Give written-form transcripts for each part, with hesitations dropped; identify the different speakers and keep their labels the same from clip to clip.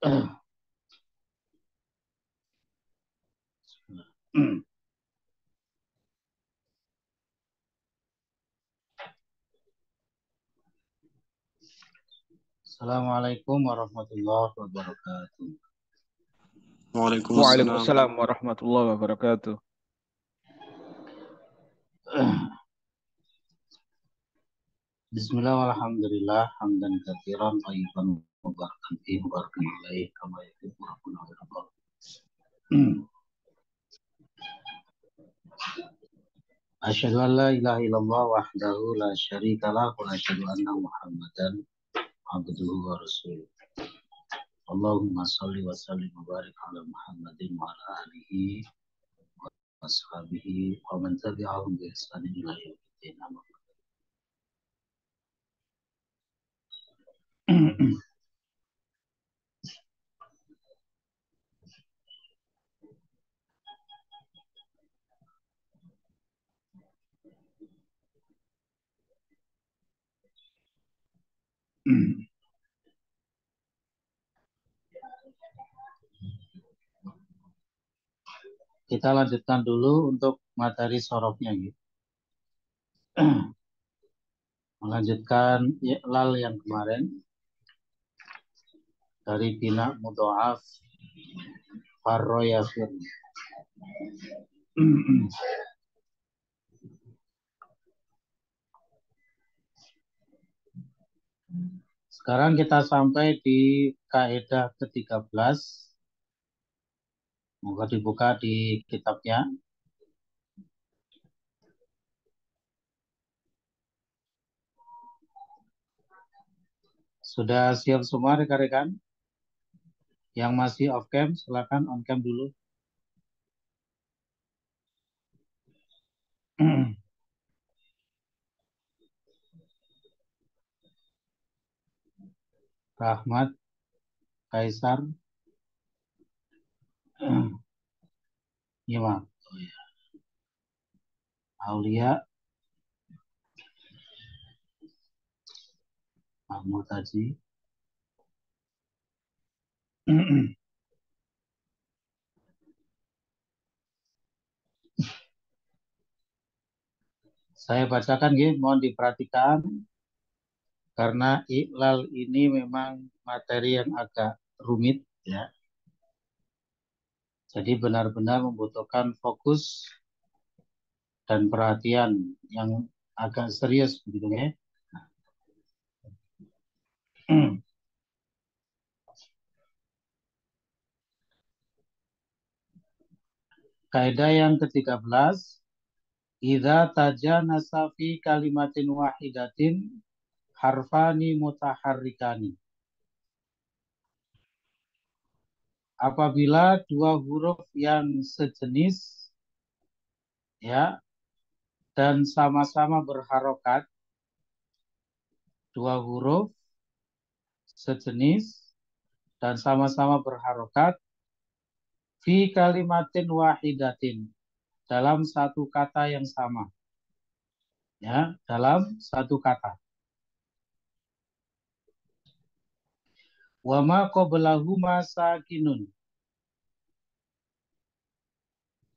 Speaker 1: Assalamualaikum warahmatullahi wabarakatuh.
Speaker 2: Waalaikumsalam.
Speaker 3: Waalaikumsalam warahmatullahi wabarakatuh.
Speaker 1: Bismillah walhamdulillah hamdan katsiran thayyiban mubarakan fihi mubarakan alaihi kama yuhibbu rabbuna wa yarda. Asyhadu an la ilaha illallah wahdahu la syarika lah wa asyhadu anna Muhammadan abduhu wa rasuluh. Allahumma shalli wa sallim wa barik ala Muhammadin wa ala alihi wa ashabihi wa man tabi'ahum bi ihsanin ila yaumil din. Kita lanjutkan dulu untuk materi sorofnya gitu. Melanjutkan i'lal yang kemarin dari bina mudha'af farroyafir. Sekarang kita sampai di kaidah ke-13. Moga dibuka di kitabnya. Sudah siap semua rekan-rekan? Yang masih off cam, silakan on cam dulu. Rahmat, Kaisar, Imam, Aulia, Mahmud Haji. Saya bacakan ya, mohon diperhatikan karena i'lal ini memang materi yang agak rumit ya. Jadi benar-benar membutuhkan fokus dan perhatian yang agak serius begitu ya. Kaidah yang ke-13, idza tajanasa fi kalimatin wahidatin harfani mutaharrikani. Apabila dua huruf yang sejenis ya dan sama-sama berharokat, dua huruf sejenis dan sama-sama berharokat fi kalimatin wahidatin, dalam satu kata yang sama. Ya, dalam satu kata. Wa ma qablahuma sakinun.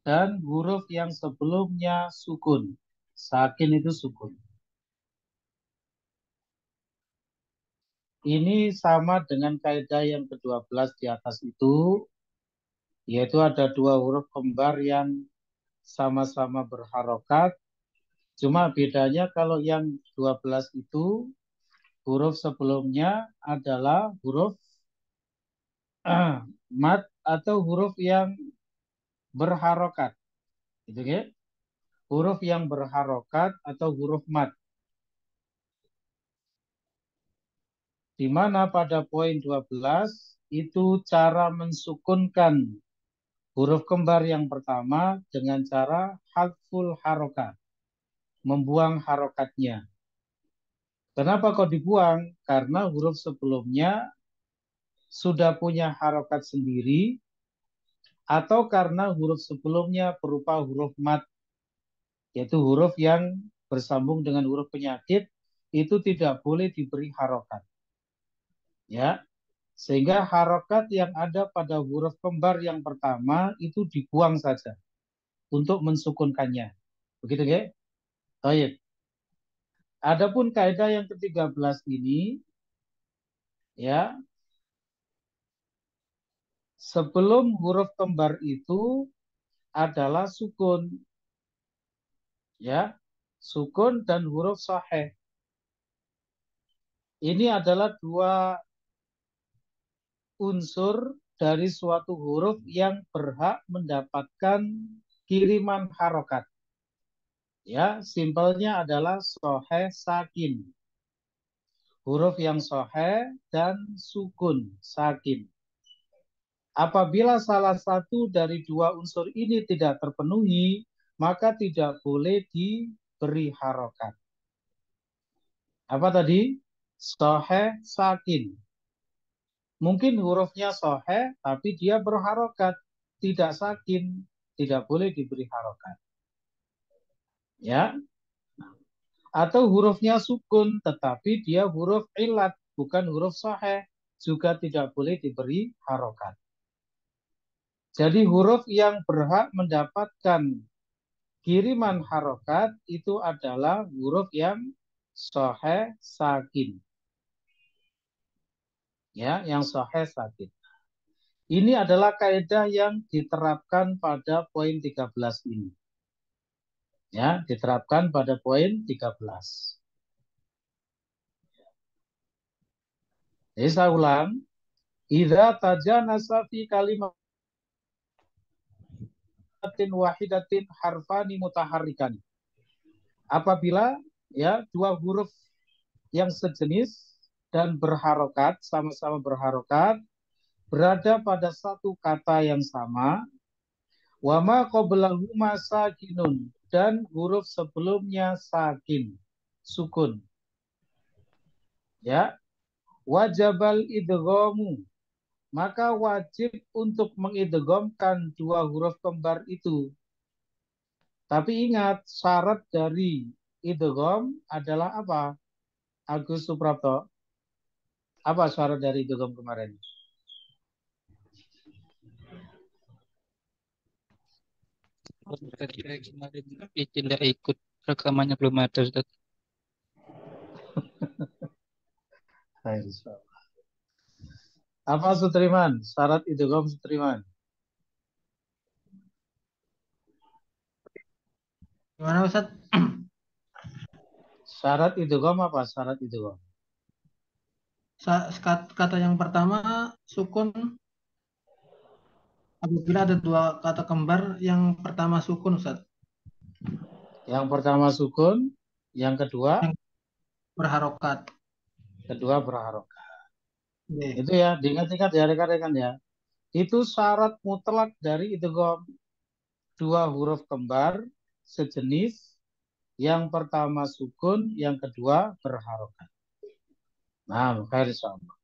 Speaker 1: Dan huruf yang sebelumnya sukun. Sakin itu sukun. Ini sama dengan kaidah yang ke-12 di atas itu, yaitu ada dua huruf kembar yang sama-sama berharokat. Cuma bedanya kalau yang 12 itu huruf sebelumnya adalah huruf mat atau huruf yang berharokat. Gitu ya. Huruf yang berharokat atau huruf mat. Di mana pada poin 12 itu cara mensukunkan huruf kembar yang pertama dengan cara hadful harokat. Membuang harokatnya. Kenapa kok dibuang? Karena huruf sebelumnya sudah punya harokat sendiri atau karena huruf sebelumnya berupa huruf mat, yaitu huruf yang bersambung dengan huruf penyakit, itu tidak boleh diberi harokat. Ya, Sehingga harokat yang ada pada huruf kembar yang pertama itu dibuang saja untuk mensukunkannya. Begitu ya? Baik. Adapun kaidah yang ke-13 ini, ya, sebelum huruf kembar itu adalah sukun, ya, sukun dan huruf sahih. Ini adalah dua unsur dari suatu huruf yang berhak mendapatkan kiriman harokat. Ya, simpelnya adalah sohe sakin. Huruf yang sohe dan sukun sakin. Apabila salah satu dari dua unsur ini tidak terpenuhi, maka tidak boleh diberi harokat. Apa tadi? Sohe sakin. Mungkin hurufnya sohe, tapi dia berharokat. Tidak sakin, tidak boleh diberi harokat. Ya, atau hurufnya sukun, tetapi dia huruf ilat, bukan huruf sohe, juga tidak boleh diberi harokat. Jadi huruf yang berhak mendapatkan kiriman harokat itu adalah huruf yang sohe sakin. Ya, yang sohe sakin. Ini adalah kaidah yang diterapkan pada poin 13 ini. Ya, diterapkan pada poin 13. Jadi saya ulang, idza tajanasa fi kalimat wahidatin harfani mutaharrikan. Apabila ya dua huruf yang sejenis dan berharokat, sama-sama berharokat, berada pada satu kata yang sama, wama qoblahuma sakinun, dan huruf sebelumnya sakin, sukun. Ya, wajabal idghamu, maka wajib untuk mengidghamkan dua huruf kembar itu. Tapi ingat, syarat dari idgham adalah apa? Agus Suprapto, apa syarat dari idgham kemarin?
Speaker 2: Tadi kemarin tidak ikut rekamannya belum ada, Ustaz.
Speaker 1: Apa Sutriman? Syarat idgham Sutriman.
Speaker 4: Gimana Ustaz?
Speaker 1: Syarat idgham apa? Syarat idgham.
Speaker 4: Kata yang pertama sukun apabila ada dua kata kembar yang pertama sukun Ustaz.
Speaker 1: Yang pertama sukun, yang kedua
Speaker 4: Yang berharokat.
Speaker 1: kedua berharokat.
Speaker 4: Oke.
Speaker 1: Itu ya, diingat-ingat ya rekan-rekan ya. Itu syarat mutlak dari idgham. Dua huruf kembar sejenis, yang pertama sukun, yang kedua berharokat. Nah, insyaallah.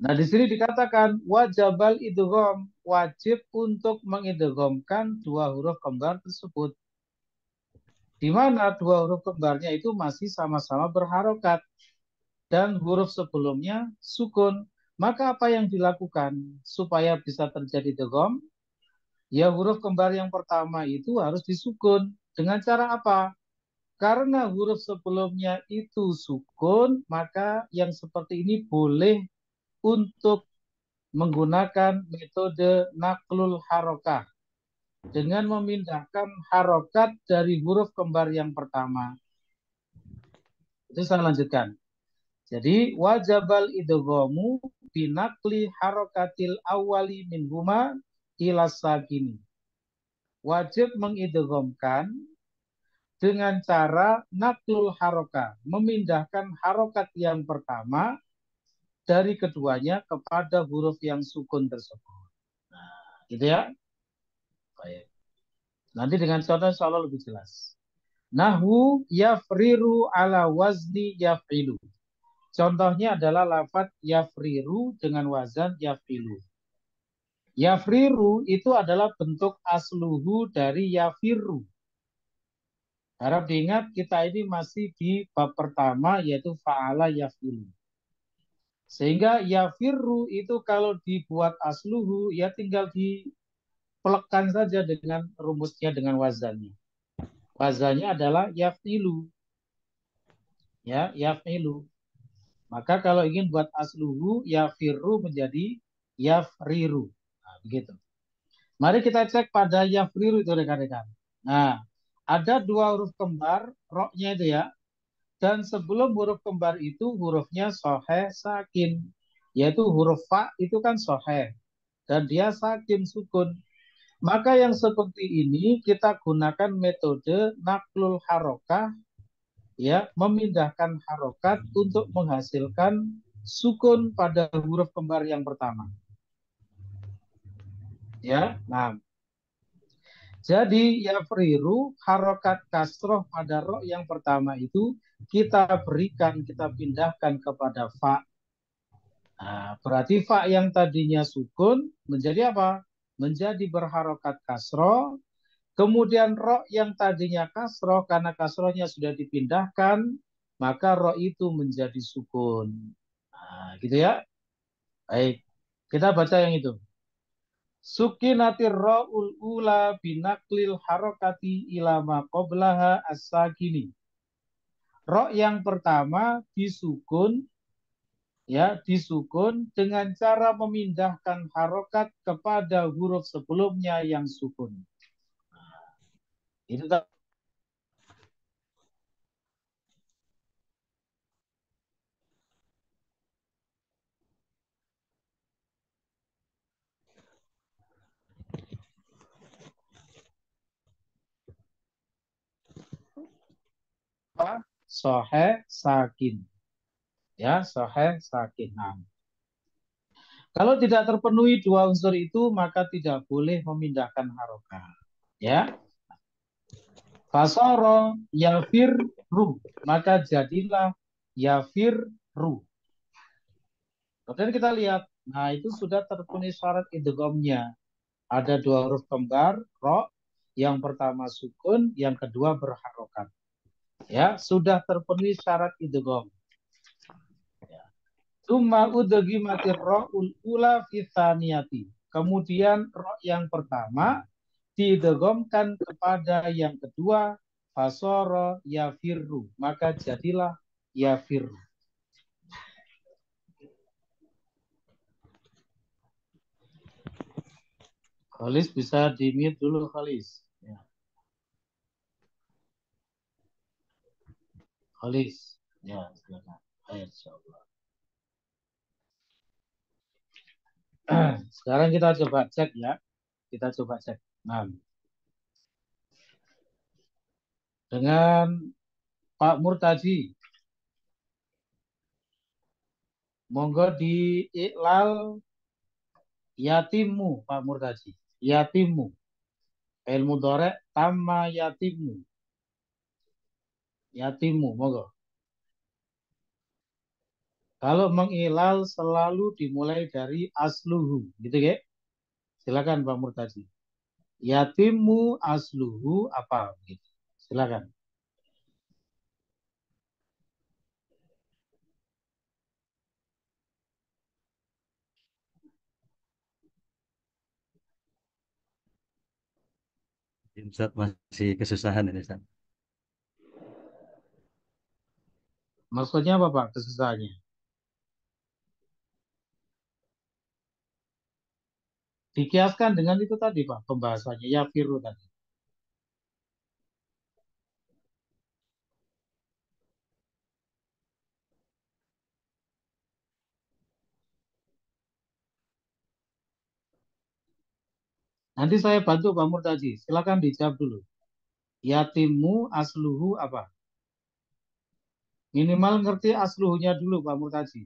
Speaker 1: Nah, di sini dikatakan wajabal idgham, wajib untuk mengidghamkan dua huruf kembar tersebut. Di mana dua huruf kembarnya itu masih sama-sama berharokat dan huruf sebelumnya sukun. Maka apa yang dilakukan supaya bisa terjadi idgham? Ya, huruf kembar yang pertama itu harus disukun. Dengan cara apa? Karena huruf sebelumnya itu sukun, maka yang seperti ini boleh untuk menggunakan metode naklul harokah dengan memindahkan harokat dari huruf kembar yang pertama. Itu saya lanjutkan. Jadi wajabal idghamu binakli harokatil awali min huma ila sakini. Wajib mengidghamkan dengan cara naklul harokah, memindahkan harokat yang pertama dari keduanya kepada huruf yang sukun tersebut. Nah, gitu ya. Baik. Nanti dengan contoh insya Allah lebih jelas. Nahwu yafriru ala wazni yafilu. Contohnya adalah lafadz yafriru dengan wazan yafilu. Yafriru itu adalah bentuk asluhu dari yafiru. Harap diingat kita ini masih di bab pertama yaitu fa'ala yafilu. Sehingga yafirru itu kalau dibuat asluhu ya tinggal dipelekan saja dengan rumusnya, dengan wazannya. Wazannya adalah yafilu. Ya, yafilu. Maka kalau ingin buat asluhu yafirru menjadi yafriru. Nah, begitu. Mari kita cek pada yafriru itu rekan-rekan. Nah, ada dua huruf kembar, roknya itu ya. Dan sebelum huruf kembar itu hurufnya sohe sakin. Yaitu huruf fa itu kan sohe. Dan dia sakin sukun. Maka yang seperti ini kita gunakan metode naklul harokah. Ya, memindahkan harokat untuk menghasilkan sukun pada huruf kembar yang pertama. Ya, nah. Jadi yafriru harokat kasroh pada ro yang pertama itu kita berikan, kita pindahkan kepada fa. Nah, berarti fa yang tadinya sukun menjadi apa? Menjadi berharokat kasroh. Kemudian ro yang tadinya kasroh karena kasrohnya sudah dipindahkan, maka ro itu menjadi sukun. Nah, gitu ya. Baik, kita baca yang itu. Sukinatir ra'ul ula binaklil harokati ilama qoblaha as-sakini. Ro yang pertama disukun, ya disukun dengan cara memindahkan harokat kepada huruf sebelumnya yang sukun. Itu sohe sakin. Ya, sohe sakin. Nah, kalau tidak terpenuhi dua unsur itu, maka tidak boleh memindahkan harokat. Ya, fasoro yafir ru, maka jadilah yafir ru. Kemudian kita lihat, nah itu sudah terpenuhi syarat idghamnya. Ada dua huruf kembar, ro, yang pertama sukun, yang kedua berharokat. Ya, sudah terpenuhi syarat idgham. Summa udghimatir ra'ul ula fitaniyati. Kemudian ro yang pertama didegomkan kepada yang kedua, fasoro yafirru, maka jadilah yafirru. Khalis bisa di-mute dulu, Khalis. Ya. Khalis. Ya, silakan. Ayo, insyaallah. Sekarang kita coba cek ya. Kita coba cek. Nah, dengan Pak Murtadi, monggo di iklal yatimmu, Pak Murtadi. Yatimmu. Ilmu dorek tamma yatimmu. Yatimmu, monggo. Kalau mengilal selalu dimulai dari asluhu, gitu ya. Silakan Pak Murtadi. Yatimmu asluhu apa? Gitu. Silakan.
Speaker 5: Ustaz masih kesusahan ini Ustaz.
Speaker 1: Maksudnya apa Pak kesusahannya? Dikiaskan dengan itu tadi Pak, pembahasannya yafiru tadi. Nanti saya bantu Pak Murtadi. Silakan dijawab dulu. Yatimmu asluhu apa? Minimal ngerti asluhunya dulu Pak Murtadi.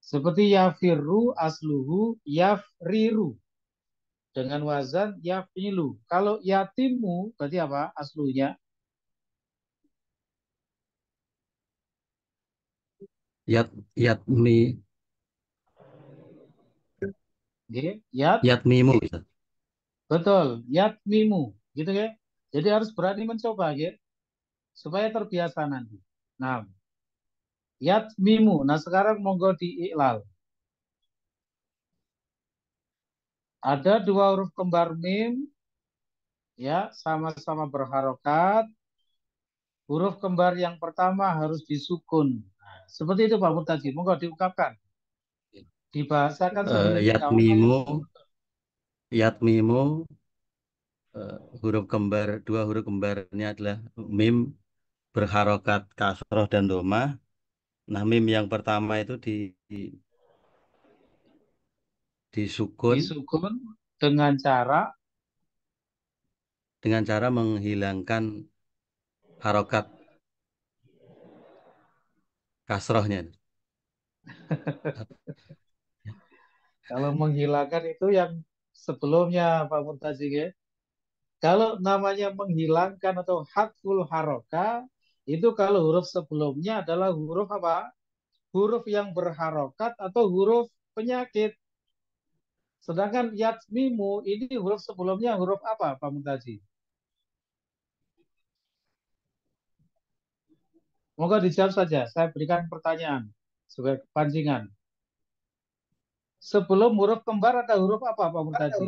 Speaker 1: Seperti yafirru asluhu yafriru. Dengan wazan yafilu. Kalau yatimmu berarti apa aslunya?
Speaker 5: Yatmi Yatmimu Ustaz.
Speaker 1: Betul, yatmimu, gitu ya. Jadi harus berani mencoba ya, supaya terbiasa nanti. Nah, Yatmimu. Nah, sekarang monggo diiklal. Ada dua huruf kembar mim, ya, sama-sama berharokat. Huruf kembar yang pertama harus disukun. Nah, seperti itu Pak Murtaji. Monggo diungkapkan. Dibahasakan sebenarnya nggak apa-apa ya.
Speaker 5: Yatmimu, huruf kembar, dua huruf kembarnya adalah mim berharokat kasroh dan domah. Nah, mim yang pertama itu disukun
Speaker 1: Disukun dengan cara
Speaker 5: dengan cara menghilangkan harokat kasrohnya.
Speaker 1: kalau menghilangkan itu yang sebelumnya Pak Murtaji ya. Kalau namanya menghilangkan atau hadful haroka itu kalau huruf sebelumnya adalah huruf apa? Huruf yang berharokat atau huruf penyakit. Sedangkan yatmimu ini huruf sebelumnya huruf apa Pak Murtaji? Moga dijawab saja. Saya berikan pertanyaan sebagai pancingan. Sebelum huruf kembar ada huruf apa Pak Murtaji?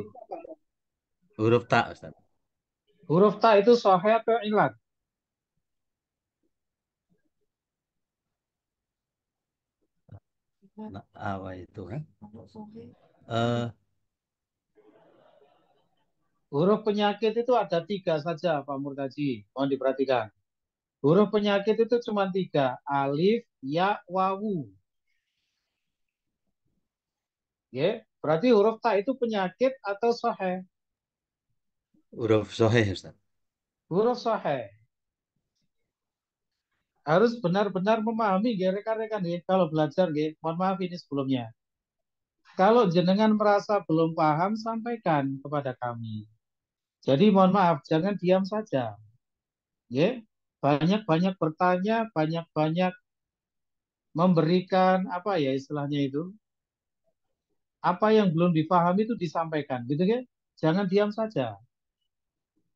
Speaker 5: Huruf ta, Ustaz.
Speaker 1: Huruf ta itu sahih atau ilat?
Speaker 5: Nah, apa itu kan? Eh,
Speaker 1: Huruf penyakit itu ada tiga saja Pak Murtaji. Mohon diperhatikan. Huruf penyakit itu cuma tiga. Alif, ya, wawu. Ya, berarti huruf ta itu penyakit atau sahih?
Speaker 5: huruf soheh, Ustaz.
Speaker 1: Huruf sahih. Harus benar-benar memahami ya rekan-rekan ya kalau belajar ya. Mohon maaf ini sebelumnya. Kalau jenengan merasa belum paham sampaikan kepada kami. Jadi mohon maaf jangan diam saja. Ya, banyak-banyak bertanya, banyak-banyak memberikan apa ya istilahnya itu? Apa yang belum dipahami itu disampaikan, gitu ya. Jangan diam saja.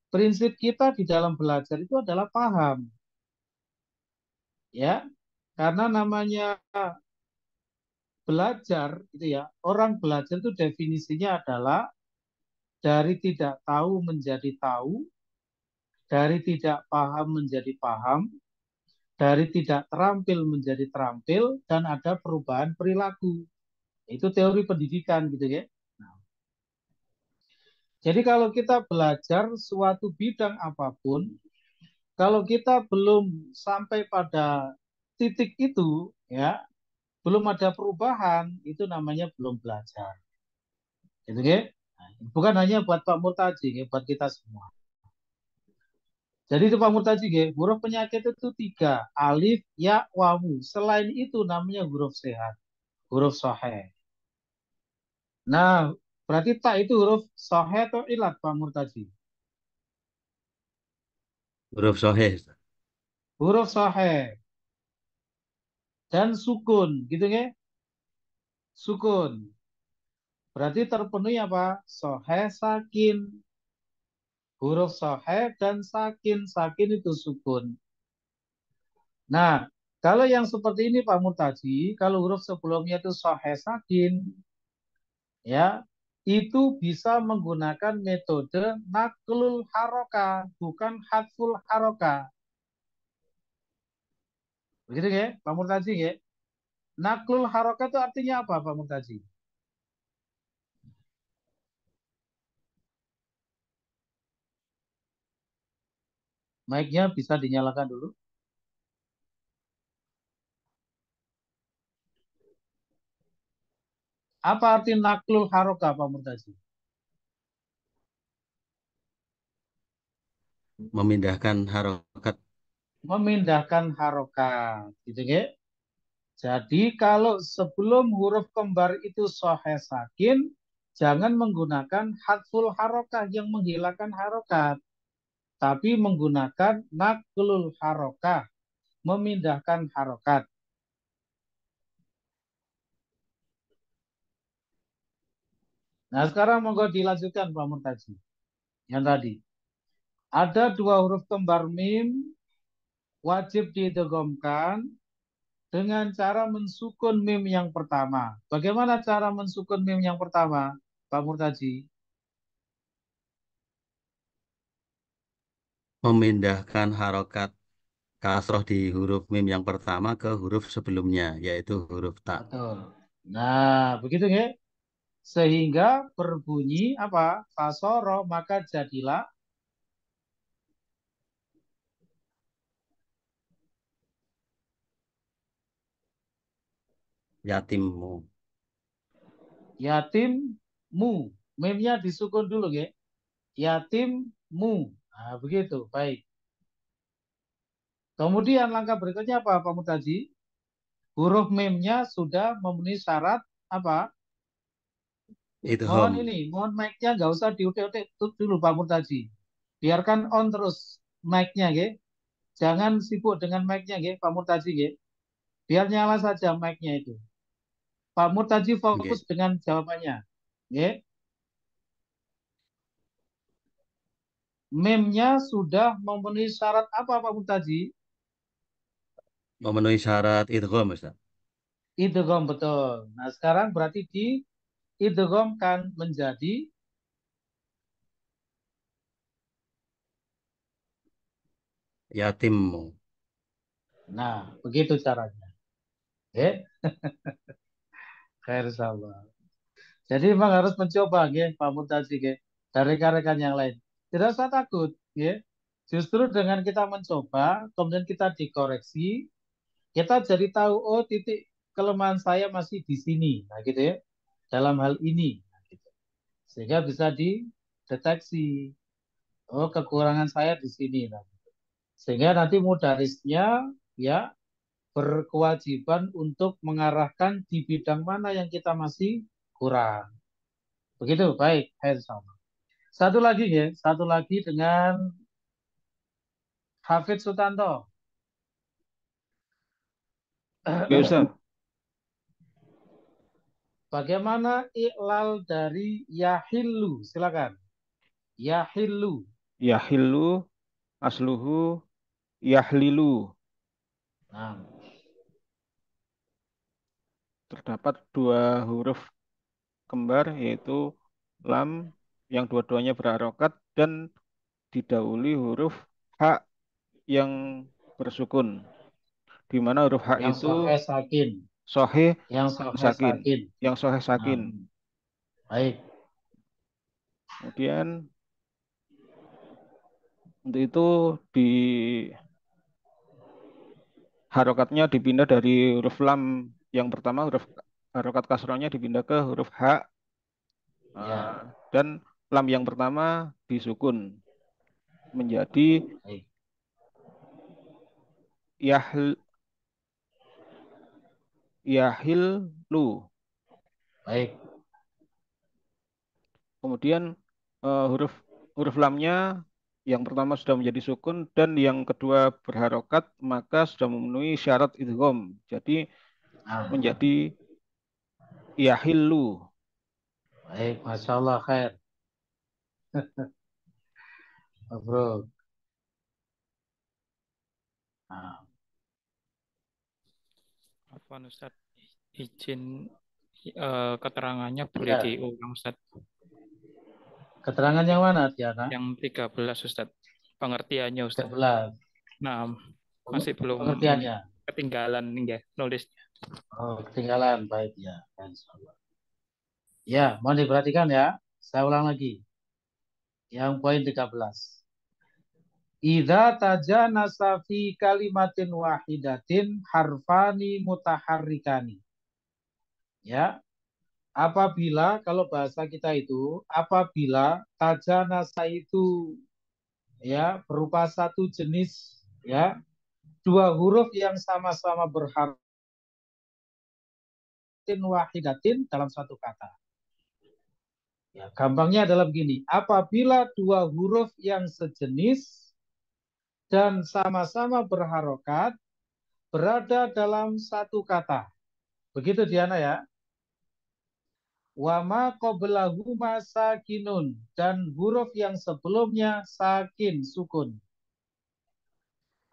Speaker 1: Prinsip kita di dalam belajar itu adalah paham, ya. Karena namanya belajar itu ya, orang belajar itu definisinya adalah dari tidak tahu menjadi tahu, dari tidak paham menjadi paham, dari tidak terampil menjadi terampil, dan ada perubahan perilaku. Itu teori pendidikan gitu ya. Jadi kalau kita belajar suatu bidang apapun, kalau kita belum sampai pada titik itu, ya, belum ada perubahan, itu namanya belum belajar. Gitu ya. Bukan hanya buat Pak Murtaji, ya, buat kita semua. Jadi itu Pak Murtaji, ya, huruf penyakit itu tiga, alif, ya, wawu. Selain itu namanya huruf sehat, huruf sahih. Nah, berarti tak itu huruf sahih atau ilat Pak Murtaji?
Speaker 5: Huruf soheh, Ustaz.
Speaker 1: Huruf sahih dan sukun, gitu ya? Sukun. Berarti terpenuhi apa? Sahih sakin. Huruf sahih dan sakin. Sakin itu sukun. Nah, kalau yang seperti ini Pak Murtaji, kalau huruf sebelumnya itu sahih sakin, ya, itu bisa menggunakan metode naklul haroka, bukan hadful haroka. Begitu ya, Pak Murtaji ya. Naklul haroka itu artinya apa Pak Murtaji? Mic-nya bisa dinyalakan dulu. Apa arti naklul haroka Pak Murtaji?
Speaker 5: Memindahkan harokat.
Speaker 1: Memindahkan harokat, gitu ya. Jadi kalau sebelum huruf kembar itu sahih sakin, jangan menggunakan hadful harokah yang menghilangkan harokat, tapi menggunakan naklul harokah, memindahkan harokat. Nah sekarang monggo dilanjutkan Pak Murtaji. Yang tadi. Ada dua huruf kembar mim, wajib diidghamkan dengan cara mensukun mim yang pertama. Bagaimana cara mensukun mim yang pertama, Pak Murtaji?
Speaker 5: Memindahkan harokat kasroh di huruf mim yang pertama ke huruf sebelumnya, yaitu huruf ta.
Speaker 1: Betul. Nah, begitu ya. Sehingga berbunyi apa? Fasoro, maka jadilah
Speaker 5: Yatimmu.
Speaker 1: yatimmu. Mimnya disukun dulu ya. Yatimmu. Nah, begitu. Baik. Kemudian langkah berikutnya apa, Pak Murtaji? Huruf mimnya sudah memenuhi syarat apa? Mohon
Speaker 5: Idgham.
Speaker 1: ini, mohon mic-nya nggak usah diutik-utik dulu Pak Murtaji. Biarkan on terus mic-nya ya. Jangan sibuk dengan mic-nya ya, Pak Murtaji ya. Biar nyala saja mic-nya itu. Pak Murtaji fokus
Speaker 5: Nggih.
Speaker 1: dengan jawabannya. Ya. Mimnya sudah memenuhi syarat apa Pak Murtaji?
Speaker 5: Memenuhi syarat idgham, Ustaz.
Speaker 1: Idgham betul. Nah, sekarang berarti di idgham kan menjadi
Speaker 5: Yatimmu.
Speaker 1: nah, begitu caranya. Ya, khair sabar. Jadi memang harus mencoba ya, Pak Murtaji ya, dari rekan-rekan yang lain. Tidak usah takut ya. Justru dengan kita mencoba, kemudian kita dikoreksi, kita jadi tahu oh titik kelemahan saya masih di sini. Nah, gitu ya. Dalam hal ini. Nah, gitu. Sehingga bisa dideteksi. Oh, kekurangan saya di sini. Nah, sehingga nanti mudarisnya ya berkewajiban untuk mengarahkan di bidang mana yang kita masih kurang. Begitu, baik. Hai, sama. Satu lagi ya, satu lagi dengan Hafid Sutanto.
Speaker 3: Ya Ustaz.
Speaker 1: Bagaimana iklal dari yahillu? Silakan. Yahillu.
Speaker 3: Yahillu asluhu yahlilu.
Speaker 1: Nah,
Speaker 3: Terdapat dua huruf kembar yaitu lam yang dua-duanya berharokat dan didahului huruf ha yang bersukun. Di mana huruf ha
Speaker 1: yang
Speaker 3: itu
Speaker 1: sohe sakin.
Speaker 3: sohih
Speaker 1: Yang sohe
Speaker 3: sakin.
Speaker 1: sakin.
Speaker 3: Yang sohih
Speaker 1: Nah,
Speaker 3: sakin.
Speaker 1: baik.
Speaker 3: Kemudian untuk itu di harokatnya dipindah dari huruf lam yang pertama, huruf harokat kasrohnya dipindah ke huruf ha,
Speaker 1: Ya,
Speaker 3: dan lam yang pertama disukun menjadi
Speaker 1: baik.
Speaker 3: yahl yahillu.
Speaker 1: Baik.
Speaker 3: Kemudian huruf huruf lamnya yang pertama sudah menjadi sukun dan yang kedua berharokat, maka sudah memenuhi syarat idgham. Jadi
Speaker 1: Nah,
Speaker 3: menjadi yahillu.
Speaker 1: baik. Masya Allah, khair. Bro. Nah,
Speaker 2: Afwan Ustaz, izin keterangannya boleh
Speaker 1: ya.
Speaker 2: diulang Ustaz.
Speaker 1: Keterangan yang mana, Tiana?
Speaker 2: Yang 13 Ustaz. Pengertiannya Ustaz.
Speaker 1: 13.
Speaker 2: Nah, masih belum ini
Speaker 1: Pengertiannya.
Speaker 2: ketinggalan nih ya nulisnya.
Speaker 1: Oh, ketinggalan. Baik, ya. Insya Allah. Ya, mohon diperhatikan ya. Saya ulang lagi. Yang poin 13. Idza tajanasa fi kalimatin wahidatin harfani mutaharrikani. Ya, apabila kalau bahasa kita itu apabila tajanasa itu ya berupa satu jenis ya dua huruf yang sama-sama berharf wahidatin dalam satu kata. Ya, gampangnya adalah begini, apabila dua huruf yang sejenis dan sama-sama berharokat berada dalam satu kata. Begitu Diana ya. Wama qoblahuma sakinun dan huruf yang sebelumnya sakin sukun.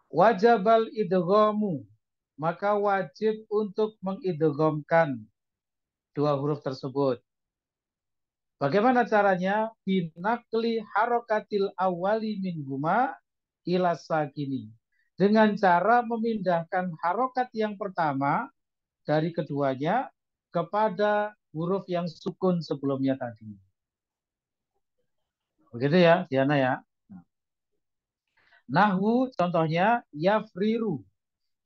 Speaker 1: Wajabal idghamu
Speaker 6: maka wajib untuk mengidghamkan dua huruf tersebut. Bagaimana caranya? Binakli harokatil awali minhuma ila sakini. Dengan cara memindahkan harokat yang pertama dari keduanya kepada huruf yang sukun sebelumnya tadi. Begitu ya, Diana ya. Nahwu contohnya yafriru.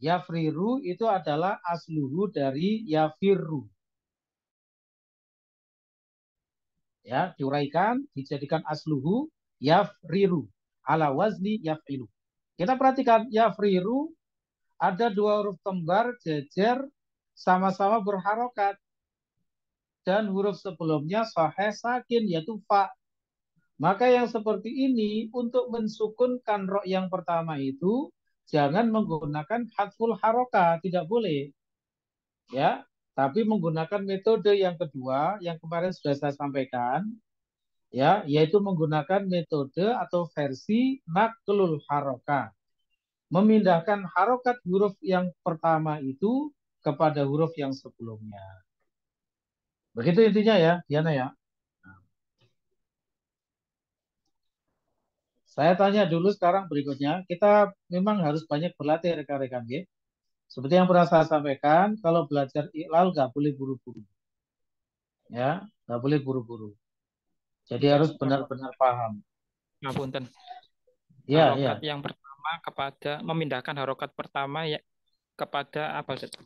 Speaker 6: Yafriru itu adalah asluhu dari yafirru. Ya, diuraikan, dijadikan asluhu yafriru ala wazni yafilu. Kita perhatikan yafriru ada dua huruf kembar jejer sama-sama berharokat dan huruf sebelumnya sahih sakin yaitu fa. Maka yang seperti ini untuk mensukunkan ro yang pertama itu jangan menggunakan hadful harokat, tidak boleh. Ya, tapi menggunakan metode yang kedua yang kemarin sudah saya sampaikan, ya, yaitu menggunakan metode atau versi naklul harokat, memindahkan harokat huruf yang pertama itu kepada huruf yang sebelumnya. Begitu intinya ya, Diana ya. Saya tanya dulu sekarang berikutnya, kita memang harus banyak berlatih rekan-rekan ya. Seperti yang pernah saya sampaikan, kalau belajar iqlal nggak boleh buru-buru. Ya, nggak boleh buru-buru. Jadi harus benar-benar paham.
Speaker 2: Ngapunten.
Speaker 6: Ya,
Speaker 2: Harokat yang pertama kepada memindahkan harokat pertama ya kepada apa Ustaz?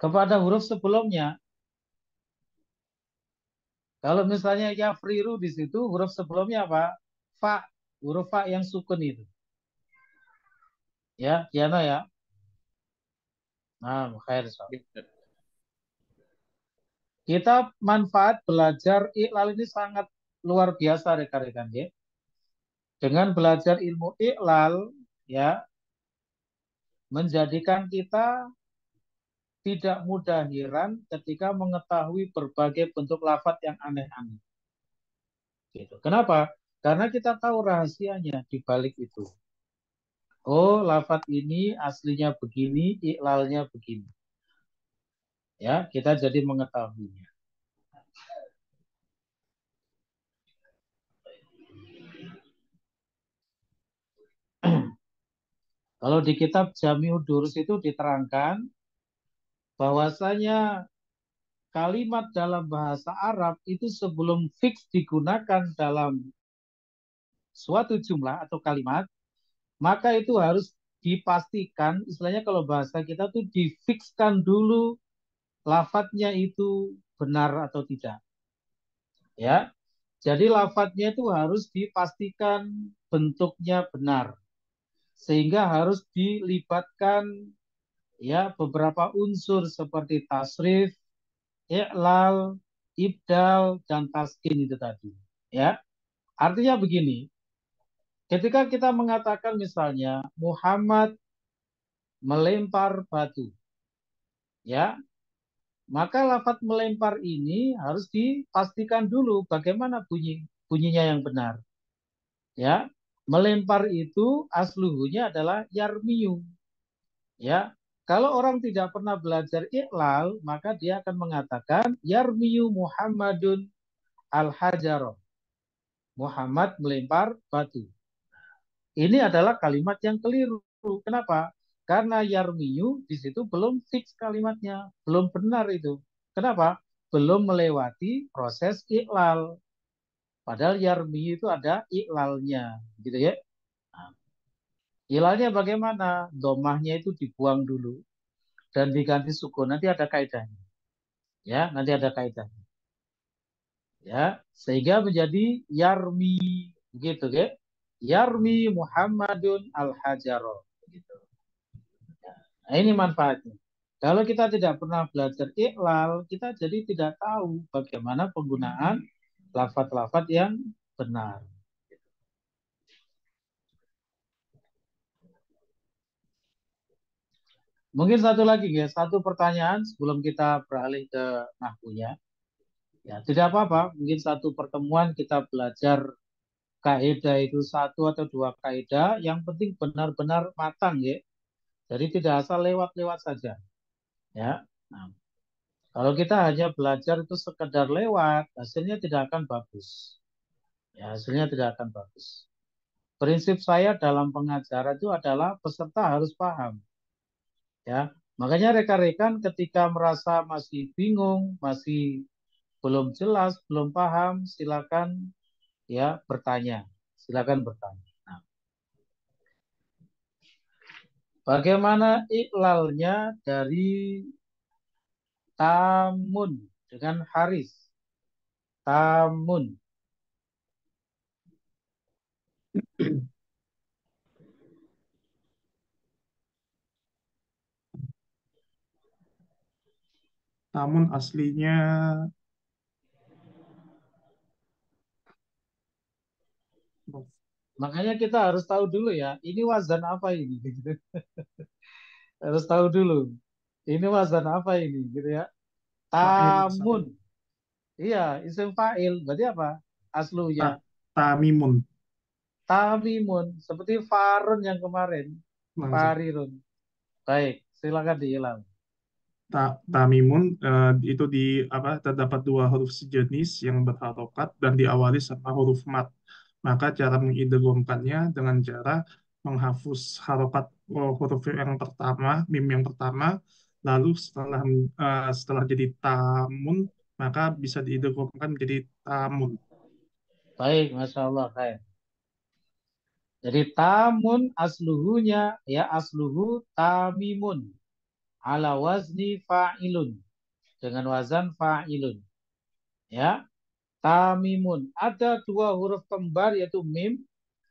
Speaker 6: Kepada huruf sebelumnya. Kalau misalnya yafriru di situ huruf sebelumnya apa? Fa, huruf fa yang sukun itu. Ya, Diana ya. Nah, khair. Kita manfaat belajar iqlal ini sangat luar biasa rekan-rekan ya. Dengan belajar ilmu iqlal ya menjadikan kita tidak mudah heran ketika mengetahui berbagai bentuk lafadz yang aneh-aneh. Gitu. Kenapa? Karena kita tahu rahasianya di balik itu. Oh, lafadz ini aslinya begini, iklalnya begini. Ya, kita jadi mengetahuinya. Kalau di kitab Jami'ud Durus itu diterangkan bahwasanya kalimat dalam bahasa Arab itu sebelum fix digunakan dalam suatu jumlah atau kalimat, maka itu harus dipastikan, istilahnya kalau bahasa kita tuh difikskan dulu lafadznya itu benar atau tidak. Ya, jadi lafadznya itu harus dipastikan bentuknya benar, sehingga harus dilibatkan ya beberapa unsur seperti tasrif, i'lal, ibdal, dan taskin itu tadi. Ya, artinya begini, ketika kita mengatakan misalnya Muhammad melempar batu, ya, maka lafadz melempar ini harus dipastikan dulu bagaimana bunyinya yang benar. Ya, melempar itu asluhunya adalah yarmiyu. Ya, kalau orang tidak pernah belajar iqlal, maka dia akan mengatakan yarmiyu Muhammadun al-hajaro. Muhammad melempar batu. Ini adalah kalimat yang keliru. Kenapa? Karena yarmiyu di situ belum fix kalimatnya, belum benar itu. Kenapa? Belum melewati proses iqlal. Padahal yarmiyu itu ada iqlalnya, gitu ya. Nah, iqlalnya bagaimana? Domahnya itu dibuang dulu dan diganti sukun. Nanti ada kaidahnya. Ya, nanti ada kaidahnya. Ya, sehingga menjadi yarmi, gitu ya. Yarmi Muhammadun al-hajaro. Gitu. Nah, ini manfaatnya. Kalau kita tidak pernah belajar iqlal, kita jadi tidak tahu bagaimana penggunaan lafadz-lafadz yang benar. Mungkin satu lagi ya, satu pertanyaan sebelum kita beralih ke nahwunya. Ya, tidak apa-apa, mungkin satu pertemuan kita belajar kaidah itu satu atau dua kaidah, yang penting benar-benar matang ya. Jadi tidak asal lewat-lewat saja. Ya. Nah, kalau kita hanya belajar itu sekedar lewat, hasilnya tidak akan bagus. Ya, hasilnya tidak akan bagus. Prinsip saya dalam pengajaran itu adalah peserta harus paham. Ya, makanya rekan-rekan ketika merasa masih bingung, masih belum jelas, belum paham, silakan ya bertanya. Silakan bertanya. Nah, bagaimana iklalnya dari tamun dengan haris? Tamun.
Speaker 7: Namun aslinya
Speaker 6: Makanya kita harus tahu dulu ya, ini wazan apa ini? Gitu. Harus tahu dulu. Ini wazan apa ini? Gitu ya.
Speaker 7: fa'il
Speaker 6: Tamun. Iya, isim fa'il. Berarti apa? Aslunya.
Speaker 7: tamimun.
Speaker 6: Tamimun. Seperti farun yang kemarin.
Speaker 7: Langsung.
Speaker 6: Farirun. Baik, silakan diulang.
Speaker 7: Tamimun itu terdapat dua huruf sejenis yang berharokat dan diawali sama huruf mat. Maka cara mengidghamkannya dengan cara menghapus harokat huruf yang pertama, mim yang pertama, lalu setelah jadi tamun, maka bisa diidghamkan menjadi tamun.
Speaker 6: Baik, Masya Allah. Baik. Jadi tamun asluhunya, ya asluhu tamimun. Ala wazni fa'ilun. Dengan wazan fa'ilun. Ya, tamimun. Ada dua huruf kembar yaitu mim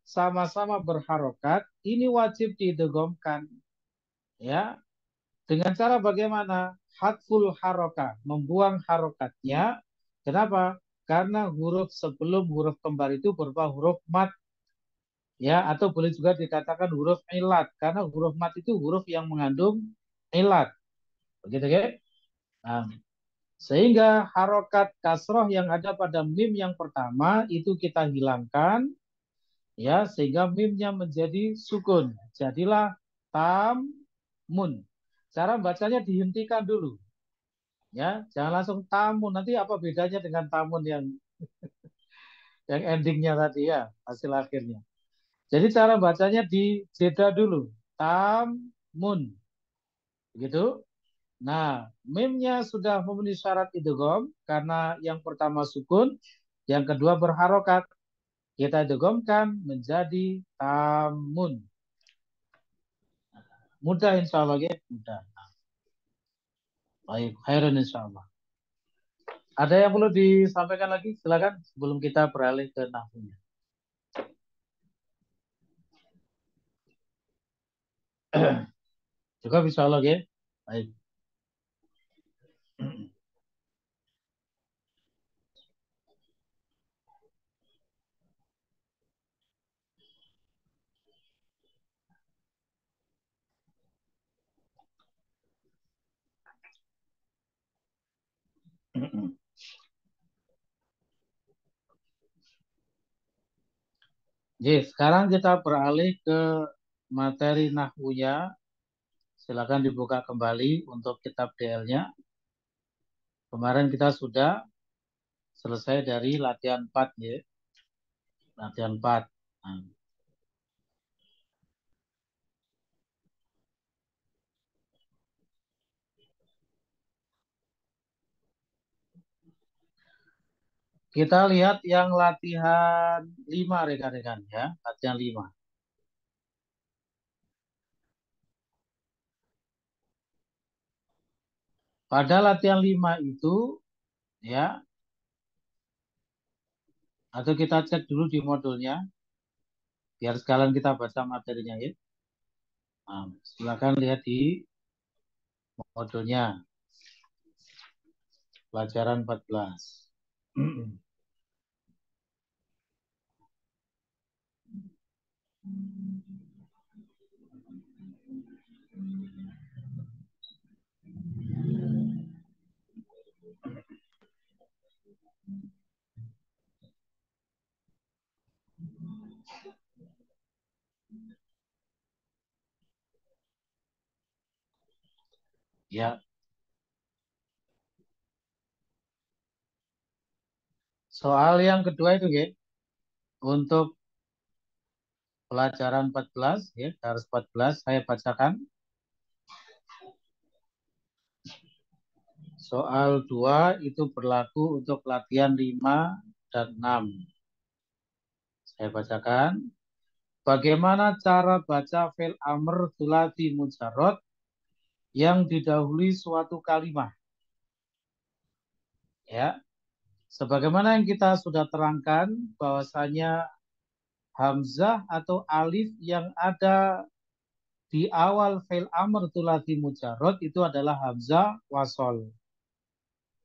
Speaker 6: sama-sama berharokat. Ini wajib diidghamkan. Ya, dengan cara bagaimana? Hadful harokat, membuang harokatnya. Kenapa? Karena huruf sebelum huruf kembar itu berupa huruf mat. Ya, atau boleh juga dikatakan huruf ilat. Karena huruf mat itu huruf yang mengandung ilat. Begitu ya? Nah, sehingga harokat kasroh yang ada pada mim yang pertama itu kita hilangkan, ya, sehingga mimnya menjadi sukun. Jadilah tamun. Cara bacanya dihentikan dulu, ya, jangan langsung tamun. Nanti apa bedanya dengan tamun yang endingnya tadi ya, hasil akhirnya. Jadi cara bacanya dijeda dulu, tamun, begitu. Nah, mimnya sudah memenuhi syarat idgham karena yang pertama sukun, yang kedua berharokat. Kita idghamkan menjadi tamun. Mudah insya Allah ya, mudah. Baik, khairan insya Allah. Ada yang perlu disampaikan lagi? Silakan sebelum kita beralih ke nahwunya. Cukup insya Allah ya. Baik. Jadi sekarang kita beralih ke materi nahwunya. Silakan dibuka kembali untuk kitab DL-nya. Kemarin kita sudah selesai dari latihan 4 ya. Latihan 4. Nah, kita lihat yang latihan 5 rekan-rekan ya. Latihan 5. Pada latihan 5 itu ya, atau kita cek dulu di modulnya biar sekalian kita baca materinya ya. Nah, silakan lihat di modulnya pelajaran 14. Ya. Soal yang kedua itu ya, untuk pelajaran 14 ya, harus 14 saya bacakan. Soal 2 itu berlaku untuk latihan 5 dan 6. Saya bacakan. Bagaimana cara baca fi'il amr tsulats mujarrad yang didahului suatu kalimat? Ya. Sebagaimana yang kita sudah terangkan bahwasanya hamzah atau alif yang ada di awal fi'il amr tsulats mujarrad itu adalah hamzah wasol.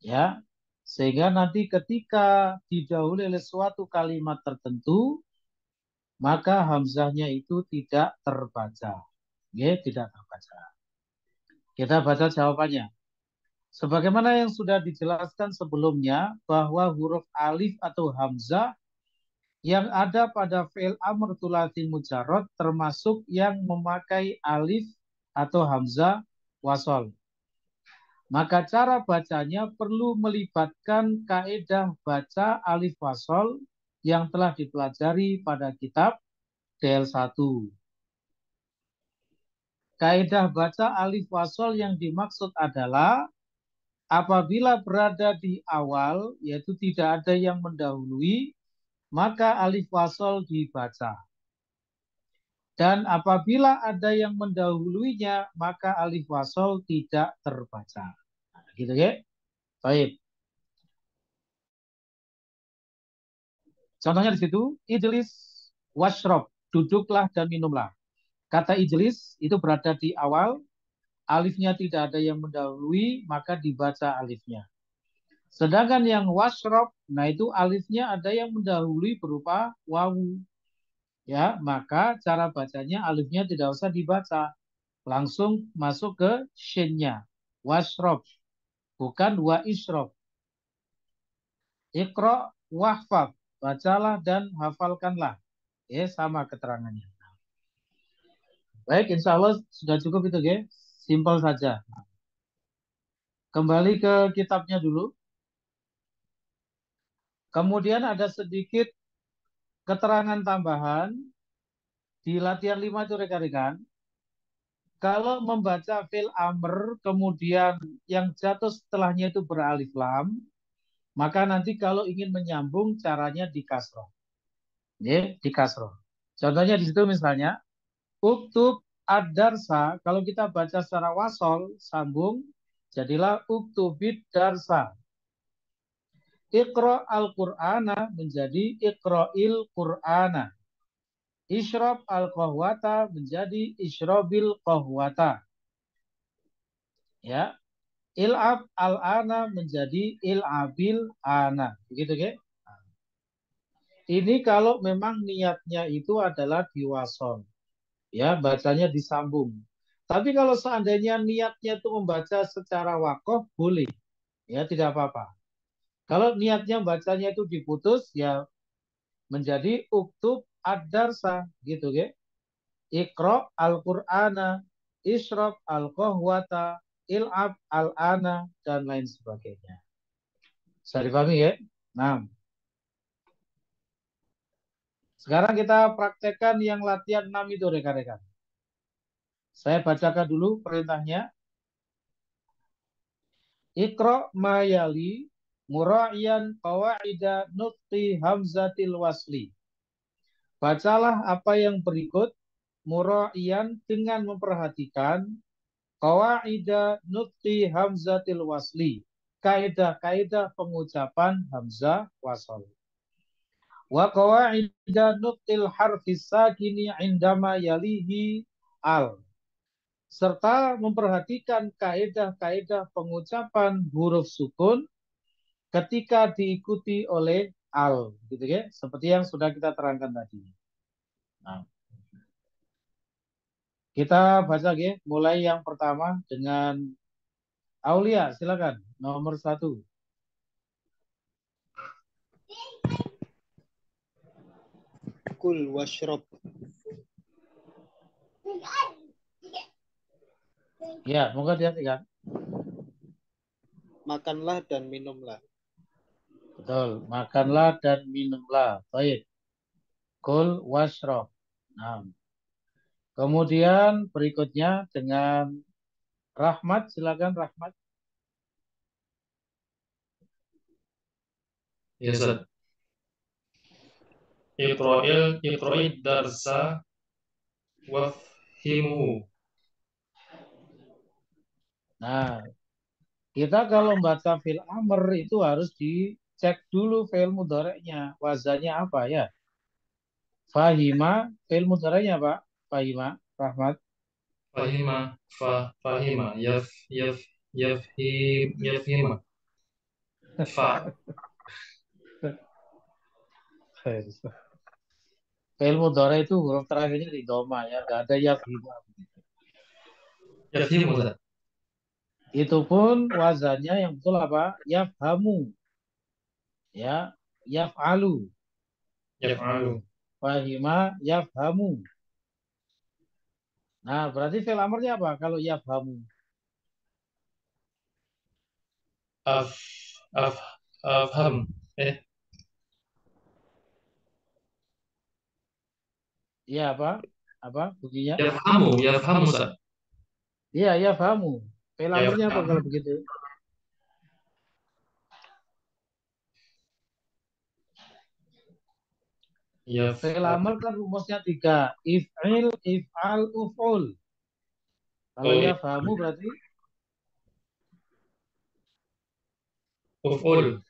Speaker 6: Ya. Sehingga nanti ketika didahului oleh suatu kalimat tertentu, maka hamzahnya itu tidak terbaca. Ya, tidak terbaca. Kita baca jawabannya. Sebagaimana yang sudah dijelaskan sebelumnya, bahwa huruf alif atau hamzah yang ada pada fi'il amr tsulats mujarrad termasuk yang memakai alif atau hamzah wasol. Maka cara bacanya perlu melibatkan kaedah baca alif wasol yang telah dipelajari pada kitab DL1. Kaedah baca alif wasol yang dimaksud adalah apabila berada di awal, yaitu tidak ada yang mendahului, maka alif wasol dibaca. Dan apabila ada yang mendahuluinya, maka alif wasol tidak terbaca. Nah, gitu ya. Baik. Contohnya di situ, ijlis washrob, duduklah dan minumlah. Kata ijlis itu berada di awal, alifnya tidak ada yang mendahului, maka dibaca alifnya. Sedangkan yang washrob, nah itu alifnya ada yang mendahului berupa wawu. Ya, maka cara bacanya alifnya tidak usah dibaca. Langsung masuk ke shinnya. Washrob, bukan wa ishrob. Iqra wahfab, bacalah dan hafalkanlah. Ya, sama keterangannya. Baik, insya Allah sudah cukup itu, ya. Simpel saja. Kembali ke kitabnya dulu. Kemudian ada sedikit keterangan tambahan di latihan 5 itu rekan-rekan. Kalau membaca fi'il amr kemudian yang jatuh setelahnya itu beralif lam, maka nanti kalau ingin menyambung caranya di kasroh. Ya, di kasroh. Contohnya di situ misalnya uktub ad-darsa, kalau kita baca secara wasol sambung jadilah uktubid darsa. Iqra al-Qur'ana menjadi iqra'il Qur'ana. Isyrab al-qahwata menjadi isyrabil qahwata. Ya. Il'ab al-ana menjadi il'abil ana. Begitu, ya? Ini kalau memang niatnya itu adalah diwasol. Ya, bacanya disambung. Tapi kalau seandainya niatnya itu membaca secara wakof, boleh. Ya, tidak apa-apa. Kalau niatnya bacanya itu diputus, ya menjadi uktub ad-darsa, gitu ya. Iqra al-Qur'ana, isyrab al-qahwata, il'ab al-ana, dan lain sebagainya. Bisa dipahami ya? Nah, sekarang kita praktekkan yang latihan 6 itu rekan-rekan. Saya bacakan dulu perintahnya. Iqra ma yali mura'iyan qawaida nutqi hamzatil wasli. Bacalah apa yang berikut mura'iyan dengan memperhatikan qawaida nutqi hamzatil wasli. Kaidah-kaidah pengucapan hamzah wasal. Wa qawaida nutqil harfis sakini indama yalihi al. Serta memperhatikan kaedah-kaedah pengucapan huruf sukun ketika diikuti oleh al, gitu ya, seperti yang sudah kita terangkan tadi. Nah, kita baca ya, mulai yang pertama dengan Aulia, silakan nomor 1.
Speaker 8: Kul washrab.
Speaker 6: Ya, moga diperhatikan.
Speaker 8: makanlah dan minumlah.
Speaker 6: Betul, makanlah dan minumlah. Baik. Kul washrab. Nah, kemudian berikutnya dengan Rahmat, silakan Rahmat.
Speaker 9: Ya, Ustaz. Iqra'id darsa wafhimhu.
Speaker 6: Nah, kita kalau membaca fil amr itu harus dicek dulu fil mudhari'nya, wazannya apa ya? Fahima, fil mudhari'nya Pak. Fahima, Rahmat.
Speaker 9: Fahima, yafhima. Fa.
Speaker 6: Fil mudhari' itu huruf terakhirnya di doma ya, nggak ada yafhima.
Speaker 9: Yafhimu, Ustaz.
Speaker 6: Itu pun wazannya yang betul apa? Yafhamu. Ya, yaf'alu.
Speaker 9: Yaf'alu.
Speaker 6: Fahima, yafhamu. Nah, berarti fil amrnya apa kalau yafhamu?
Speaker 9: Afham.
Speaker 6: Iya apa? Apa bunyinya?
Speaker 9: Yafhamu, Ustaz.
Speaker 6: Iya, yafhamu. Fil amrnya apa kalau begitu? Fil amr kan rumusnya 3. If'il, if'al, uf'ul. Kalau yafhamu berarti
Speaker 9: Uf'ul.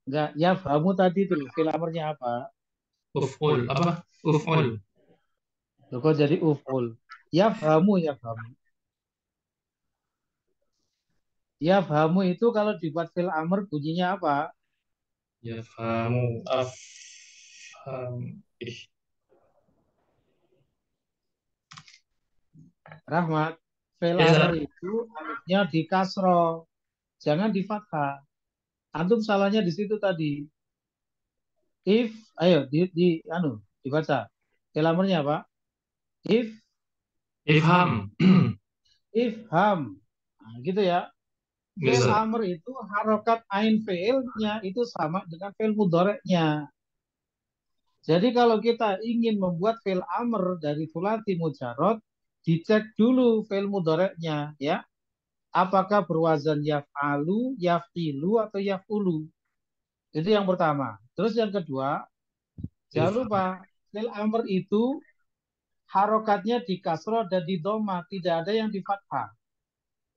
Speaker 6: enggak, yafhamu tadi itu fil amrnya apa?
Speaker 9: Uf'ul. Apa? Uf'ul.
Speaker 6: Loh, kok jadi uf'ul? Yafhamu, yafhamu. Yafhamu itu kalau dibuat fil amr bunyinya apa?
Speaker 9: Yafhamu. Afham.
Speaker 6: Rahmat, fil
Speaker 9: Ya,
Speaker 6: amr itu alifnya di kasro, jangan di fathah. Antum salahnya di situ tadi. If, ayo dibaca. Fil amrnya apa?
Speaker 9: Ifham.
Speaker 6: Ifham. Nah, gitu ya. Fil amr itu harokat ain fi'ilnya itu sama dengan fil mudhari'nya. Jadi kalau kita ingin membuat fil amr dari sulati mujarrad, dicek dulu fil mudhari'nya ya. Apakah berwazan yaf'alu, yaf'ilu atau yaf'ulu? Itu yang pertama. Terus yang kedua, jangan lupa fil amr itu harokatnya di kasroh dan di doma, tidak ada yang di fathah.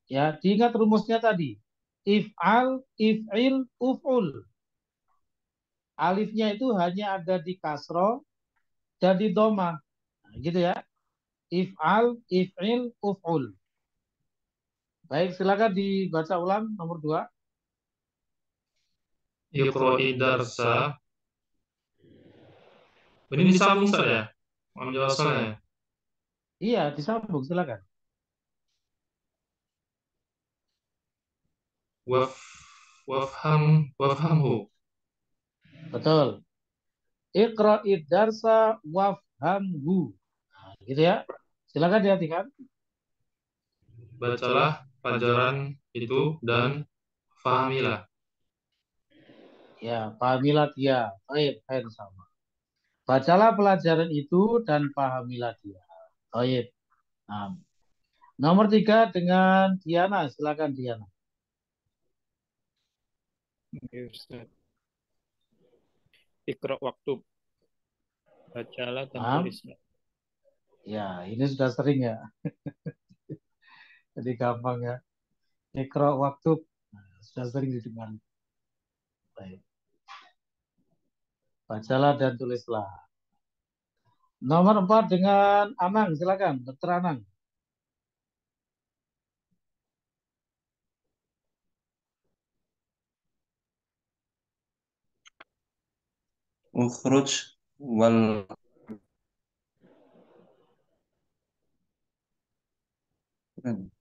Speaker 6: Ya, diingat rumusnya tadi. If'al, if'il, uf'ul. Alifnya itu hanya ada di kasroh dan di doma. Nah, gitu ya. If'al, if'il, uf'ul. Baik, silakan dibaca ulang nomor 2.
Speaker 9: Iqra'id darsa. Ini disambung saja. Menjelaskannya.
Speaker 6: Iya, disambung, silakan.
Speaker 9: Wafhamhu.
Speaker 6: Betul. Iqra'id darsa wafhamhu. Nah, gitu ya. Silakan diartikan.
Speaker 9: Bacalah pelajaran itu dan fahamilah.
Speaker 6: Ya, pahamilah dia. Baik, sama. Bacalah pelajaran itu dan pahamilah dia. Baik. Nah, nomor 3 dengan Diana. Silakan Diana.
Speaker 2: Iqra waktu. Bacalah dan tulislah.
Speaker 6: Ya, ini sudah sering ya. Jadi gampang ya. Iqra waktu. Nah, sudah sering didengar. Baik. Bacalah dan tulislah. Nomor 4 dengan Anang. Silakan, Dr. Anang.
Speaker 10: Ukhruj wal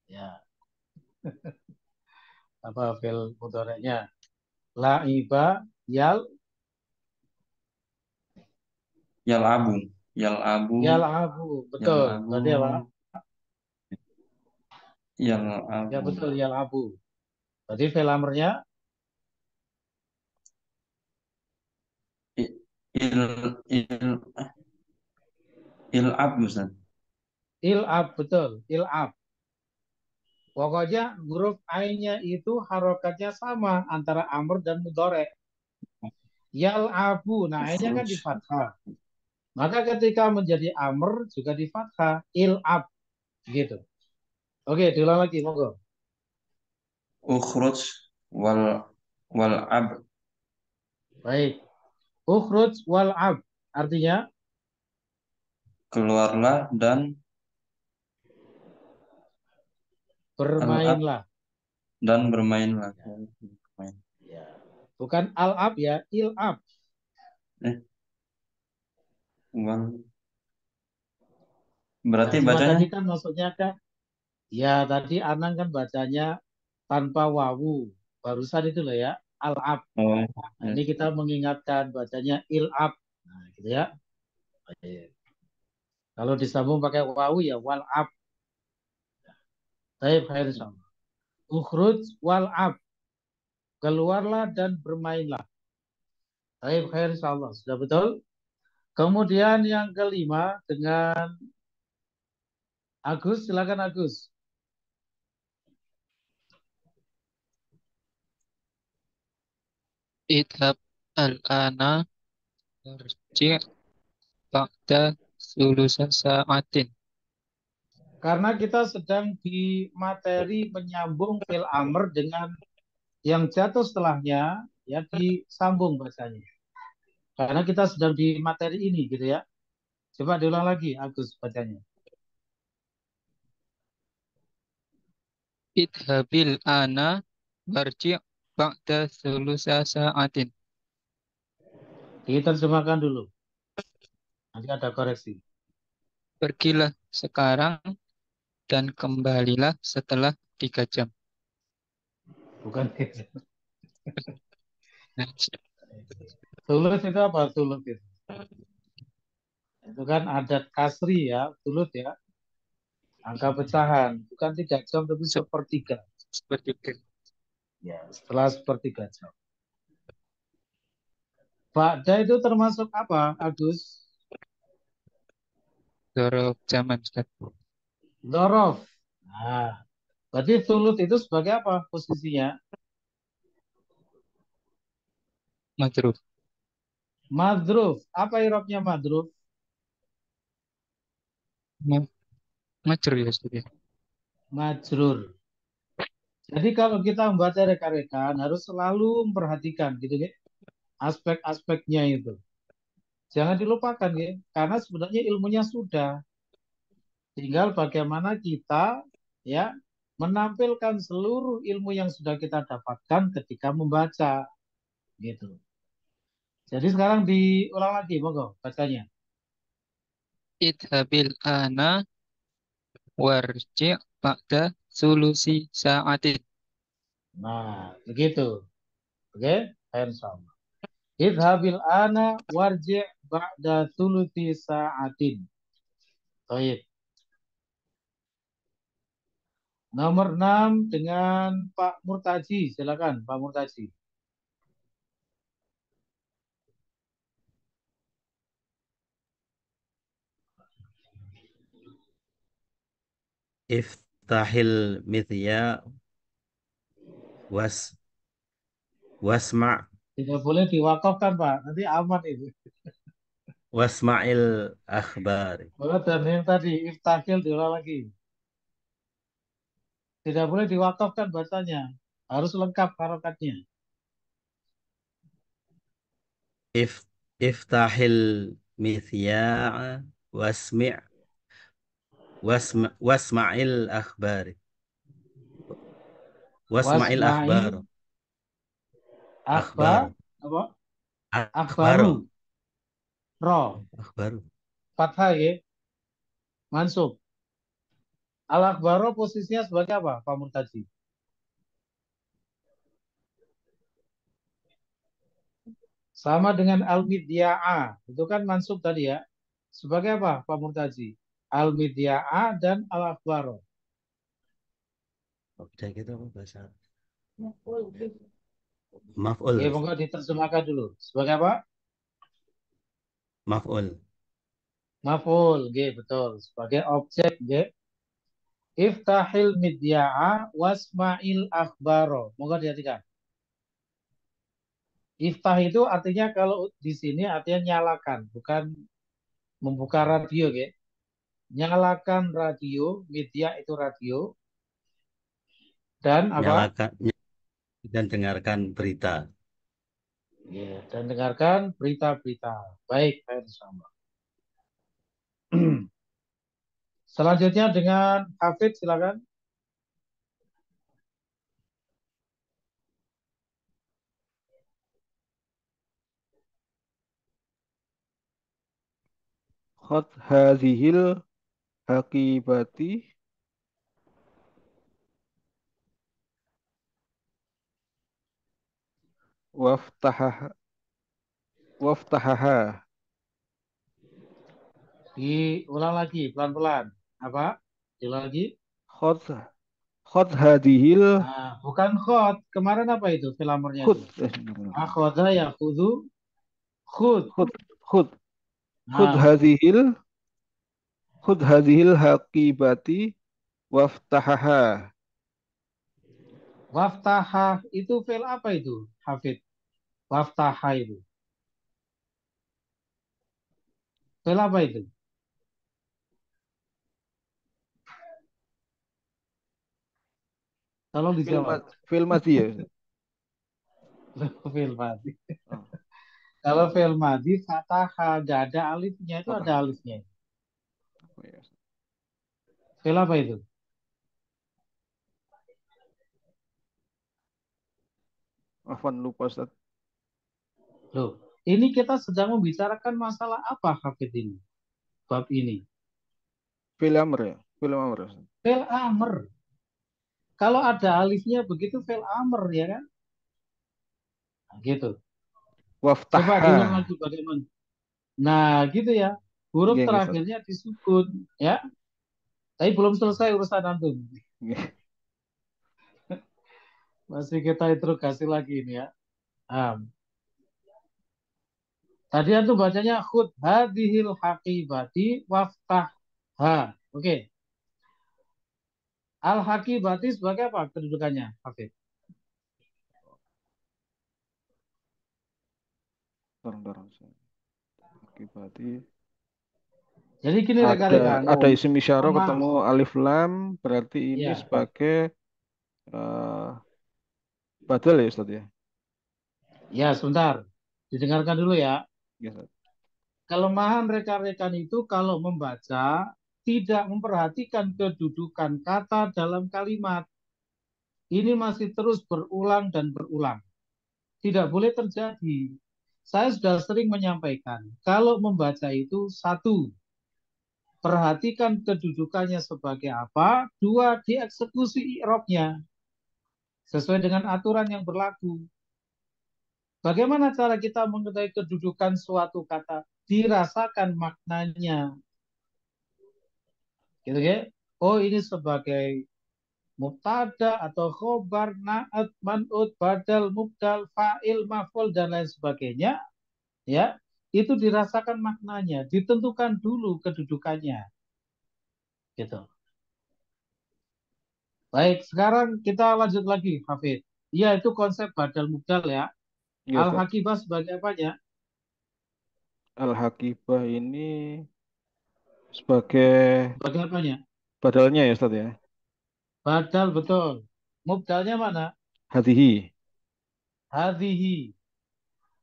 Speaker 6: Ya. Apa fil mudhari'nya? La'iba yal
Speaker 10: abu. Yal abu.
Speaker 6: Betul. Berarti apa?
Speaker 10: Yal'abu.
Speaker 6: Ya betul, yal'abu. Berarti fi'il amrnya
Speaker 10: I- Il il il'ab Ustaz.
Speaker 6: il'ab, betul, il'ab. Pokoknya huruf A-nya itu harokatnya sama antara amr dan mudhari'. Yal'abu, nah A-nya kan di
Speaker 10: Ukhruj
Speaker 6: fathah. Maka ketika menjadi amr juga di fathah, il'ab gitu. Oke, diulang lagi, monggo.
Speaker 10: ukhruj wal ab
Speaker 6: Baik. Ukhruj wal'ab. Artinya
Speaker 10: keluarlah dan al-ab
Speaker 6: bermainlah.
Speaker 10: dan bermainlah. Bermain.
Speaker 6: Ya. Bukan al-ab ya, il-ab.
Speaker 10: Wal
Speaker 6: Nah,
Speaker 10: berarti
Speaker 6: cuma
Speaker 10: bacanya
Speaker 6: tadi kan maksudnya kan, ya tadi Anang kan bacanya tanpa wawu. Barusan itu loh ya, al-ab.
Speaker 10: oh
Speaker 6: Nah, ini kita mengingatkan bacanya il-ab. Nah, gitu ya. Baik. Kalau disambung pakai wawu ya wal-ab. Baik, khair insyaallah. Ukhruj wal-ab. Keluarlah dan bermainlah. Baik, khair insyaallah. Sudah betul? Kemudian yang kelima dengan Agus, silakan Agus.
Speaker 2: Idhab al-ana warji' ba'da sulusa sa'atin.
Speaker 6: Karena kita sedang di materi menyambung fil amr dengan yang jatuh setelahnya, ya disambung bahasanya. Karena kita sedang di materi ini gitu ya. Coba diulang lagi Agus bacanya.
Speaker 2: Idhabil ana warji' ba'da sulusa sa'atin.
Speaker 6: Diterjemahkan dulu. Nanti ada koreksi.
Speaker 2: Pergilah sekarang dan kembalilah setelah 3 jam.
Speaker 6: Bukan Tulus itu apa? Tulus itu. Itu kan adat kasri ya, tulus ya. Angka pecahan, bukan 3 jam tapi sepertiga.
Speaker 2: Sepertiga.
Speaker 6: Ya, setelah sepertiga jam. Ba'da itu termasuk apa, Agus?
Speaker 2: Dorof zaman Ustaz.
Speaker 6: Dorof. Nah, berarti sulut itu sebagai apa posisinya?
Speaker 2: Madruf.
Speaker 6: Madruf. Apa irobnya madruf?
Speaker 2: Majrur ya Ustaz ya.
Speaker 6: Majrur. Jadi kalau kita membaca reka-rekan harus selalu memperhatikan gitu ya, aspek-aspeknya itu. Jangan dilupakan ya, karena sebenarnya ilmunya sudah. Tinggal bagaimana kita ya menampilkan seluruh ilmu yang sudah kita dapatkan ketika membaca gitu. Jadi sekarang diulang lagi, monggo bacanya.
Speaker 2: Idhabil ana warji' ba'da sulusi sa'atin.
Speaker 6: Nah, begitu. Oke, insyaallah. Idhabil ana warji' ba'da thuluthi sa'atin. Baik. Nomor 6 dengan Pak Murtaji. Silakan Pak Murtaji.
Speaker 5: Iftahil mithya wasma'
Speaker 6: Tidak boleh diwakafkan Pak. Nanti aman itu.
Speaker 5: wasma'il akhbari.
Speaker 6: Oh, dan yang tadi iftahil diulang lagi. Tidak boleh diwakafkan bacanya. Harus lengkap harokatnya.
Speaker 5: Iftahil mithya wasma'il akhbari. Wasma'il akhbar.
Speaker 6: Akhbar. Apa? Akhbaru. Ro.
Speaker 5: Akhbaru.
Speaker 6: Fathah ya. Mansub. Al-akhbaro posisinya sebagai apa Pak Murtaji? Sama dengan al-midya'a. Itu kan mansub tadi ya. Sebagai apa Pak Murtaji? Al-midya'a dan al-akhbaro.
Speaker 5: Obdah gitu apa bahasa Arab?
Speaker 6: Oke,
Speaker 5: Maf'ul.
Speaker 6: monggo diterjemahkan dulu. Sebagai apa?
Speaker 5: Maf'ul.
Speaker 6: Maf'ul, nggih, betul. Sebagai objek, nggih. Iftahil midya'a wasma'il akhbaro. Monggo diartikan. Iftah itu artinya kalau di sini artinya nyalakan, bukan membuka radio, nggih. Nyalakan radio, media itu radio, dan apa?
Speaker 5: Nyalakan dan dengarkan berita.
Speaker 6: Ya, dan dengarkan berita-berita. Baik, Pak Insya Selanjutnya dengan Hafid, silakan.
Speaker 3: Khot hadhil hakibati waftahaha.
Speaker 6: Diulang lagi, pelan-pelan. Apa? Diulang lagi.
Speaker 3: Khot hadhil
Speaker 6: Nah, bukan khot. Kemarin apa itu filamernya
Speaker 3: khut.
Speaker 6: itu? Akhoda ya khudu. Khud.
Speaker 3: Khut
Speaker 6: Nah,
Speaker 3: hadhil hakibati waftahaha.
Speaker 6: waftaha itu fil apa itu, Hafid? Waftaha itu. Fil apa itu? Tolong dijawab.
Speaker 3: Fil madhi ya.
Speaker 6: Fil madi.
Speaker 3: Oh.
Speaker 6: Kalau fil madi fataha gak ada alifnya, itu ada alifnya. Fil apa itu?
Speaker 3: Afwan lupa Ustaz.
Speaker 6: Loh, ini kita sedang membicarakan masalah apa, Hafid ini? Bab ini.
Speaker 3: Fil amr ya. Fil amr.
Speaker 6: Fil amr. Kalau ada alifnya begitu fil amr ya kan? Nah, gitu.
Speaker 3: Waftaha.
Speaker 6: Coba diulang lagi bagaimana. Nah, gitu ya. Huruf
Speaker 3: Iya,
Speaker 6: terakhirnya disukun ya. Tapi belum selesai urusan antum. Masih kita interogasi lagi ini ya. Tadi antum bacanya khud hadhil haqibati waftahha. Oke. Al haqibati sebagai apa kedudukannya, Hafid?
Speaker 3: Haqibati.
Speaker 6: Jadi gini rekan-rekan.
Speaker 3: Ada isim isyarah ketemu alif lam, berarti ini
Speaker 6: ya.
Speaker 3: sebagai badal ya Ustaz ya?
Speaker 6: Ya, sebentar. Didengarkan dulu ya.
Speaker 3: Ya,
Speaker 6: Kelemahan rekan-rekan itu kalau membaca tidak memperhatikan kedudukan kata dalam kalimat. Ini masih terus berulang dan berulang. Tidak boleh terjadi. Saya sudah sering menyampaikan, kalau membaca itu satu, perhatikan kedudukannya sebagai apa, dua, dieksekusi i'rabnya sesuai dengan aturan yang berlaku. Bagaimana cara kita mengetahui kedudukan suatu kata? Dirasakan maknanya. Gitu ya. Oh, ini sebagai mubtada atau khobar, na'at, man'ut, badal, mubdal, fa'il, maf'ul dan lain sebagainya, ya. Itu dirasakan maknanya, ditentukan dulu kedudukannya. Gitu. Baik, sekarang kita lanjut lagi, Hafid. Iya, itu konsep badal mubdal ya. Al-Haqibah sebagai apanya?
Speaker 3: Al-Haqibah ini sebagai
Speaker 6: apanya?
Speaker 3: Badalnya ya Ustaz ya.
Speaker 6: Badal betul. Mubdalnya mana?
Speaker 3: Hadhihi.
Speaker 6: Hadhihi.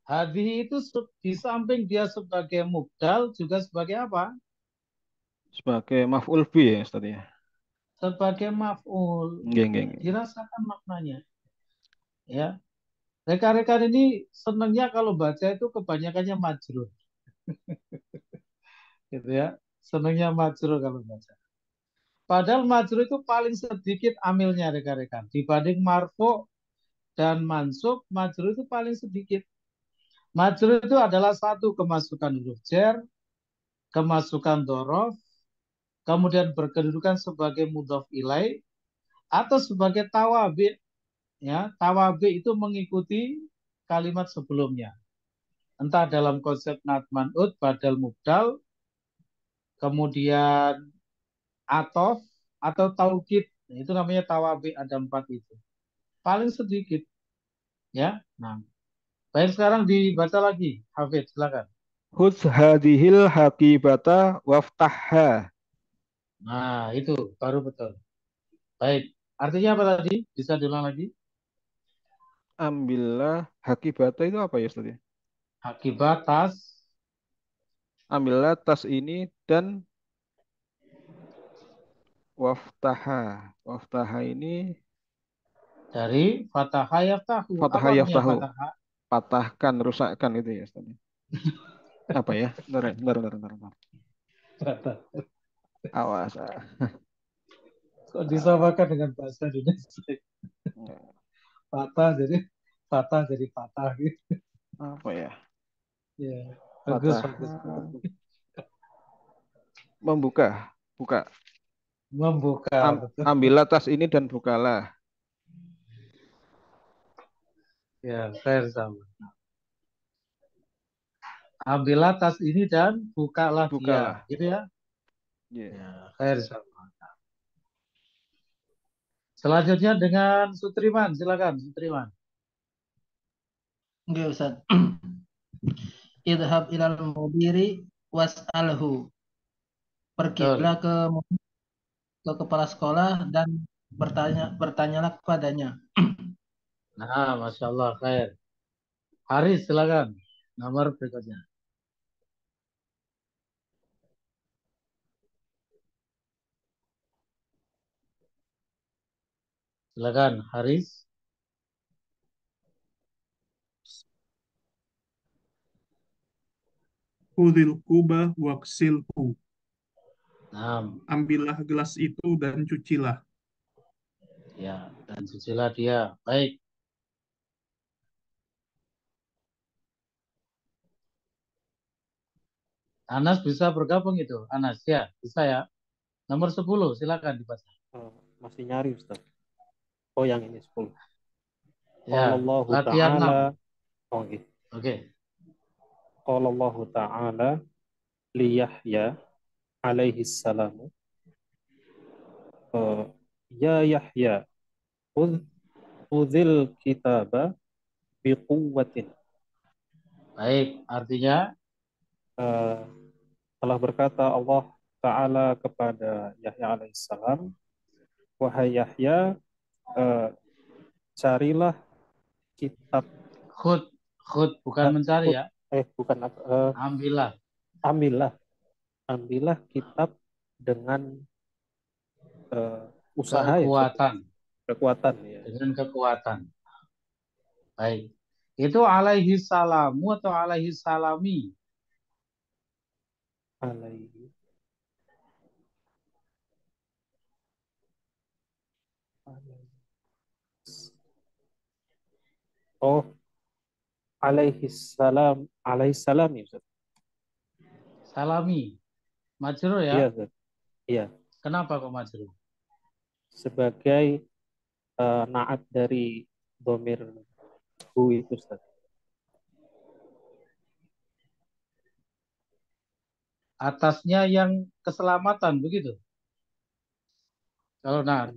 Speaker 6: Hadhihi itu di samping dia sebagai mubdal juga sebagai apa?
Speaker 3: Sebagai maf'ul bi ya Ustaz ya.
Speaker 6: Sebagai maf'ul. Dirasakan maknanya. Ya. Rekan-rekan ini senangnya kalau baca itu kebanyakannya majrur. Gitu ya. Senangnya majrur kalau baca. Padahal majrur itu paling sedikit amilnya rekan-rekan. Dibanding marfu dan mansub, majrur itu paling sedikit. Majrur itu adalah satu, kemasukan huruf jar, kemasukan dhorof, kemudian berkedudukan sebagai mudhof ilaih, atau sebagai tawabi, ya. Tawabi itu mengikuti kalimat sebelumnya. Entah dalam konsep nat man'ut, badal mubdal, kemudian atof atau taukid. Nah, itu namanya tawabi, ada 4 itu. Paling sedikit, ya. Nah, baik, sekarang dibaca lagi. Hafid, silakan.
Speaker 3: Khudz hadhil hakibata waftahha.
Speaker 6: Nah, itu baru betul. Baik, artinya apa tadi? Bisa diulang lagi?
Speaker 3: Ambillah hakibata itu apa ya Ustaz ya?
Speaker 6: Akibat tas
Speaker 3: Ambillah tas ini dan waftaha. Waftaha ini
Speaker 6: dari fataha yaftahu. Apa
Speaker 3: fataha
Speaker 6: artinya
Speaker 3: yaftahu.
Speaker 6: fataha?
Speaker 3: Patahkan, rusakkan itu ya Ustaz. Apa ya? Bentar. Awas.
Speaker 6: Kok disamakan dengan bahasa Indonesia? Patah jadi patah gitu.
Speaker 3: Apa ya?
Speaker 6: Ya, bagus.
Speaker 3: Fataha. Membuka. Buka.
Speaker 6: Membuka, betul.
Speaker 3: Ambillah tas ini dan bukalah.
Speaker 6: Ya, fair sama. Ambillah tas ini dan bukalah
Speaker 3: Bukalah.
Speaker 6: dia, gitu ya.
Speaker 3: Yeah.
Speaker 6: Ya, fair sama. Selanjutnya dengan Sutriman, silakan Sutriman.
Speaker 4: Oke, Ustaz. Idhab ilal mudiri was'alhu. Pergilah ke kepala sekolah dan bertanyalah kepadanya.
Speaker 6: Nah, Masya Allah, khair. Haris, silakan. Nomor berikutnya. Silakan, Haris.
Speaker 7: Khudil kuba waksilhu.
Speaker 6: Nah,
Speaker 7: Ambillah gelas itu dan cucilah.
Speaker 6: ya, dan cucilah dia. Baik. Anas bisa bergabung itu. Anas, ya, bisa ya. Nomor 10, silakan dibaca.
Speaker 11: Masih nyari Ustaz. Oh, yang ini 10.
Speaker 6: Ya,
Speaker 11: Qallallahu
Speaker 6: latihan 6.
Speaker 11: ta'ala. Oh, gitu.
Speaker 6: Oke.
Speaker 11: Qallallahu ta'ala li Yahya alaihi salamu. Ya Yahya, khudhil kitaba biquwwatin.
Speaker 6: Baik, artinya
Speaker 11: telah berkata Allah Ta'ala kepada Yahya alaihissalam, wahai Yahya, carilah kitab.
Speaker 6: Khud bukan mencari ya.
Speaker 11: Bukan.
Speaker 6: Ambillah
Speaker 11: kitab dengan usaha, kekuatan ya.
Speaker 6: Dengan kekuatan. Baik. Itu alaihi salamu atau alaihi salami?
Speaker 11: Alaihi. Oh, alaihi salam ya Ustaz.
Speaker 6: Salami. Majrur ya?
Speaker 11: Iya, Ustaz. Iya.
Speaker 6: Kenapa kok majrur?
Speaker 11: Sebagai naat dari domir hu itu Ustaz.
Speaker 6: Atasnya yang keselamatan begitu. Kalau nah.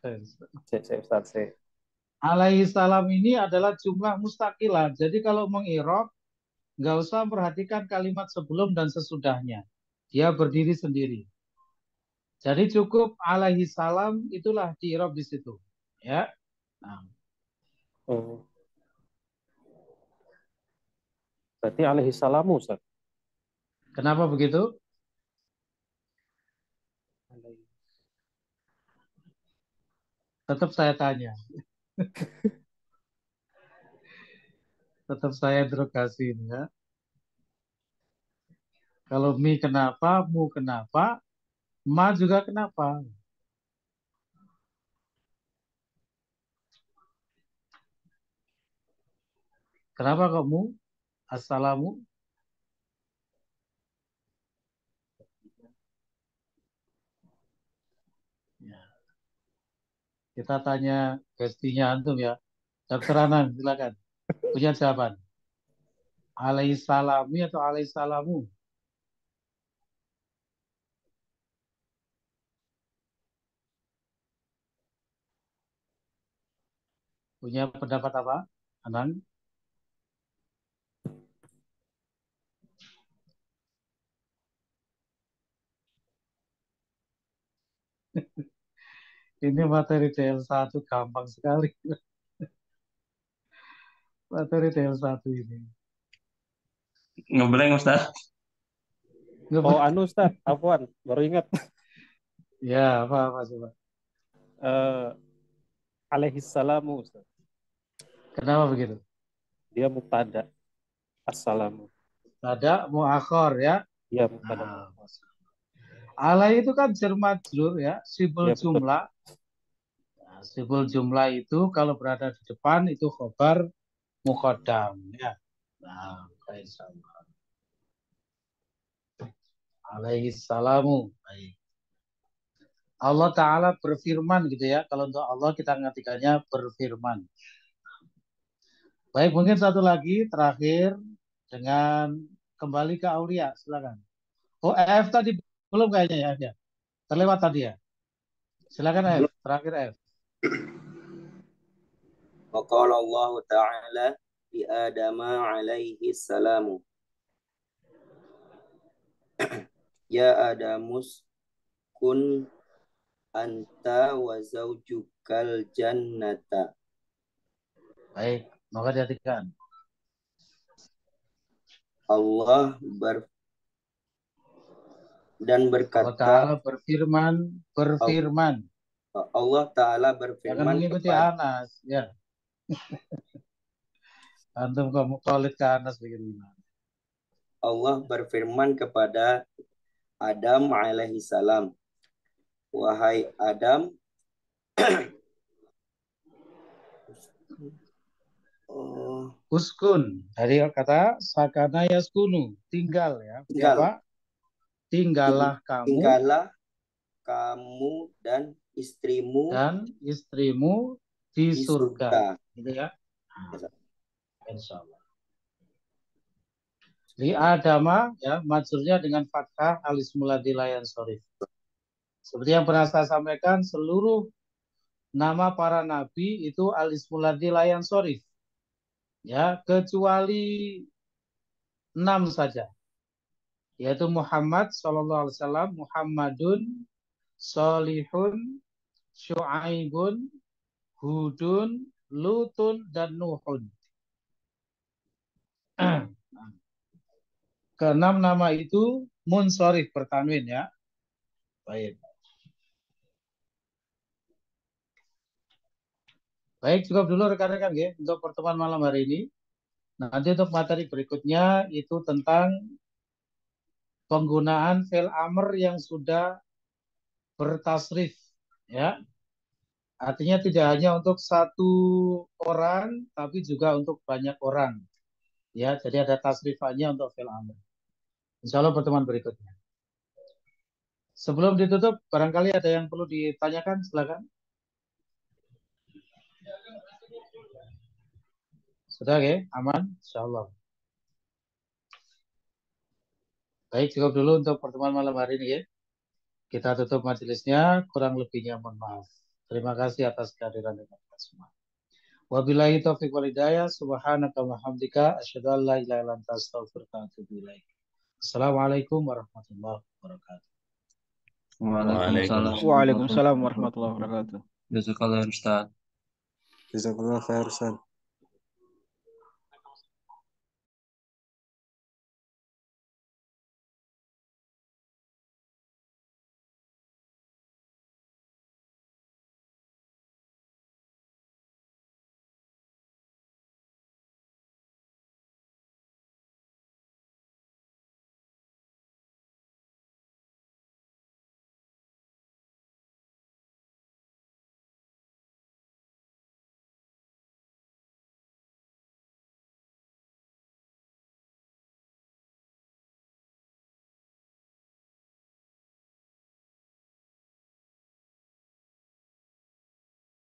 Speaker 11: Ustaz.
Speaker 6: Alaihi salam ini adalah jumlah mustaqilah. Jadi kalau mengirob nggak usah perhatikan kalimat sebelum dan sesudahnya. Dia berdiri sendiri. Jadi cukup alaihi salam itulah diirob di situ. Ya. Nah.
Speaker 11: Oh. Berarti alaihi salamu Ustaz.
Speaker 6: Kenapa begitu? Tetap saya tanya. Tetap saya interogasi ini ya. Kalau mi kenapa, mu kenapa, ma juga kenapa. Kenapa kok mu? Assalamu. Kita tanya bestinya antum ya. Dokter Anan, silakan. Punya jawaban. Alaihissalami atau alaihissalamu? Punya pendapat apa, Anan? Ini materi DL1 gampang sekali. Materi DL1 ini.
Speaker 10: Ngeblank Ustaz.
Speaker 11: Oh, anu Ustaz, afwan, baru ingat.
Speaker 6: Ya, apa coba?
Speaker 11: Alaihissalamu Ustaz.
Speaker 6: Kenapa begitu?
Speaker 11: Dia mubtada. Assalamu.
Speaker 6: Ada muakhir ya.
Speaker 11: Iya, mubtada.
Speaker 6: Alai itu kan jar majrur ya, sibul
Speaker 11: Ya, betul.
Speaker 6: jumlah. Nah, sibul jumlah itu kalau berada di depan itu khobar muqaddam ya. Nah, baik sama. Alaihi salamu. Baik. Allah Ta'ala berfirman gitu ya. Kalau untuk Allah kita ngartikannya berfirman. Baik, mungkin satu lagi terakhir dengan kembali ke Aulia. Silakan. Oh, F tadi belum kayaknya ya. Ya. Terlewat tadi ya. Silakan F. Terakhir F.
Speaker 12: Waqala Allah Ta'ala li Adam alaihi salamu. Ya Adamus kun anta wa zaujukal jannata.
Speaker 6: Baik, maka diartikan.
Speaker 12: Allah dan
Speaker 6: Allah
Speaker 12: berkata,
Speaker 6: Ta'ala berfirman.
Speaker 12: Allah Ta'ala
Speaker 6: Jangan
Speaker 12: berfirman
Speaker 6: mengikuti
Speaker 12: kepada
Speaker 6: Anas, ya. Antum kamu kolid ke Anas begitu.
Speaker 12: Allah berfirman kepada Adam alaihi salam, wahai Adam,
Speaker 6: Uskun dari kata sakana yaskunu, tinggal ya.
Speaker 12: tinggal.
Speaker 6: Siapa? Tinggallah kamu
Speaker 12: Tinggallah kamu dan istrimu
Speaker 6: di surga. Gitu ya. Insyaallah. Li Adama ya, majrurnya dengan fathah alismul ladzi la yansharif. Seperti yang pernah saya sampaikan, seluruh nama para nabi itu alismul ladzi la yansharif. Ya, kecuali 6 saja. Yaitu Muhammad sallallahu alaihi wasallam, Muhammadun, Solihun, Syu'aibun, Hudun, Lutun, dan Nuhun. Keenam nama itu munsharif bertanwin ya. Baik. Baik, cukup dulu rekan-rekan ya untuk pertemuan malam hari ini. Nanti untuk materi berikutnya itu tentang penggunaan fi'il amr yang sudah bertasrif ya. Artinya tidak hanya untuk satu orang tapi juga untuk banyak orang. Ya, jadi ada tasrifannya untuk fi'il amr. Insya Allah pertemuan berikutnya. Sebelum ditutup, barangkali ada yang perlu ditanyakan, silakan. Sudah ya, aman? Insya Allah. Baik, cukup dulu untuk pertemuan malam hari ini ya. Kita tutup majelisnya, kurang lebihnya mohon maaf. Terima kasih atas kehadiran kita semua. Wabillahi taufiq wal hidayah, subhanaka wa hamdika, asyhadu an la ilaha illa anta astaghfiruka wa atubu ilaik. Assalamualaikum warahmatullahi wabarakatuh.
Speaker 3: Waalaikumsalam warahmatullahi wabarakatuh.
Speaker 10: Jazakallah Ustaz.
Speaker 8: Jazakallah khair Ustaz.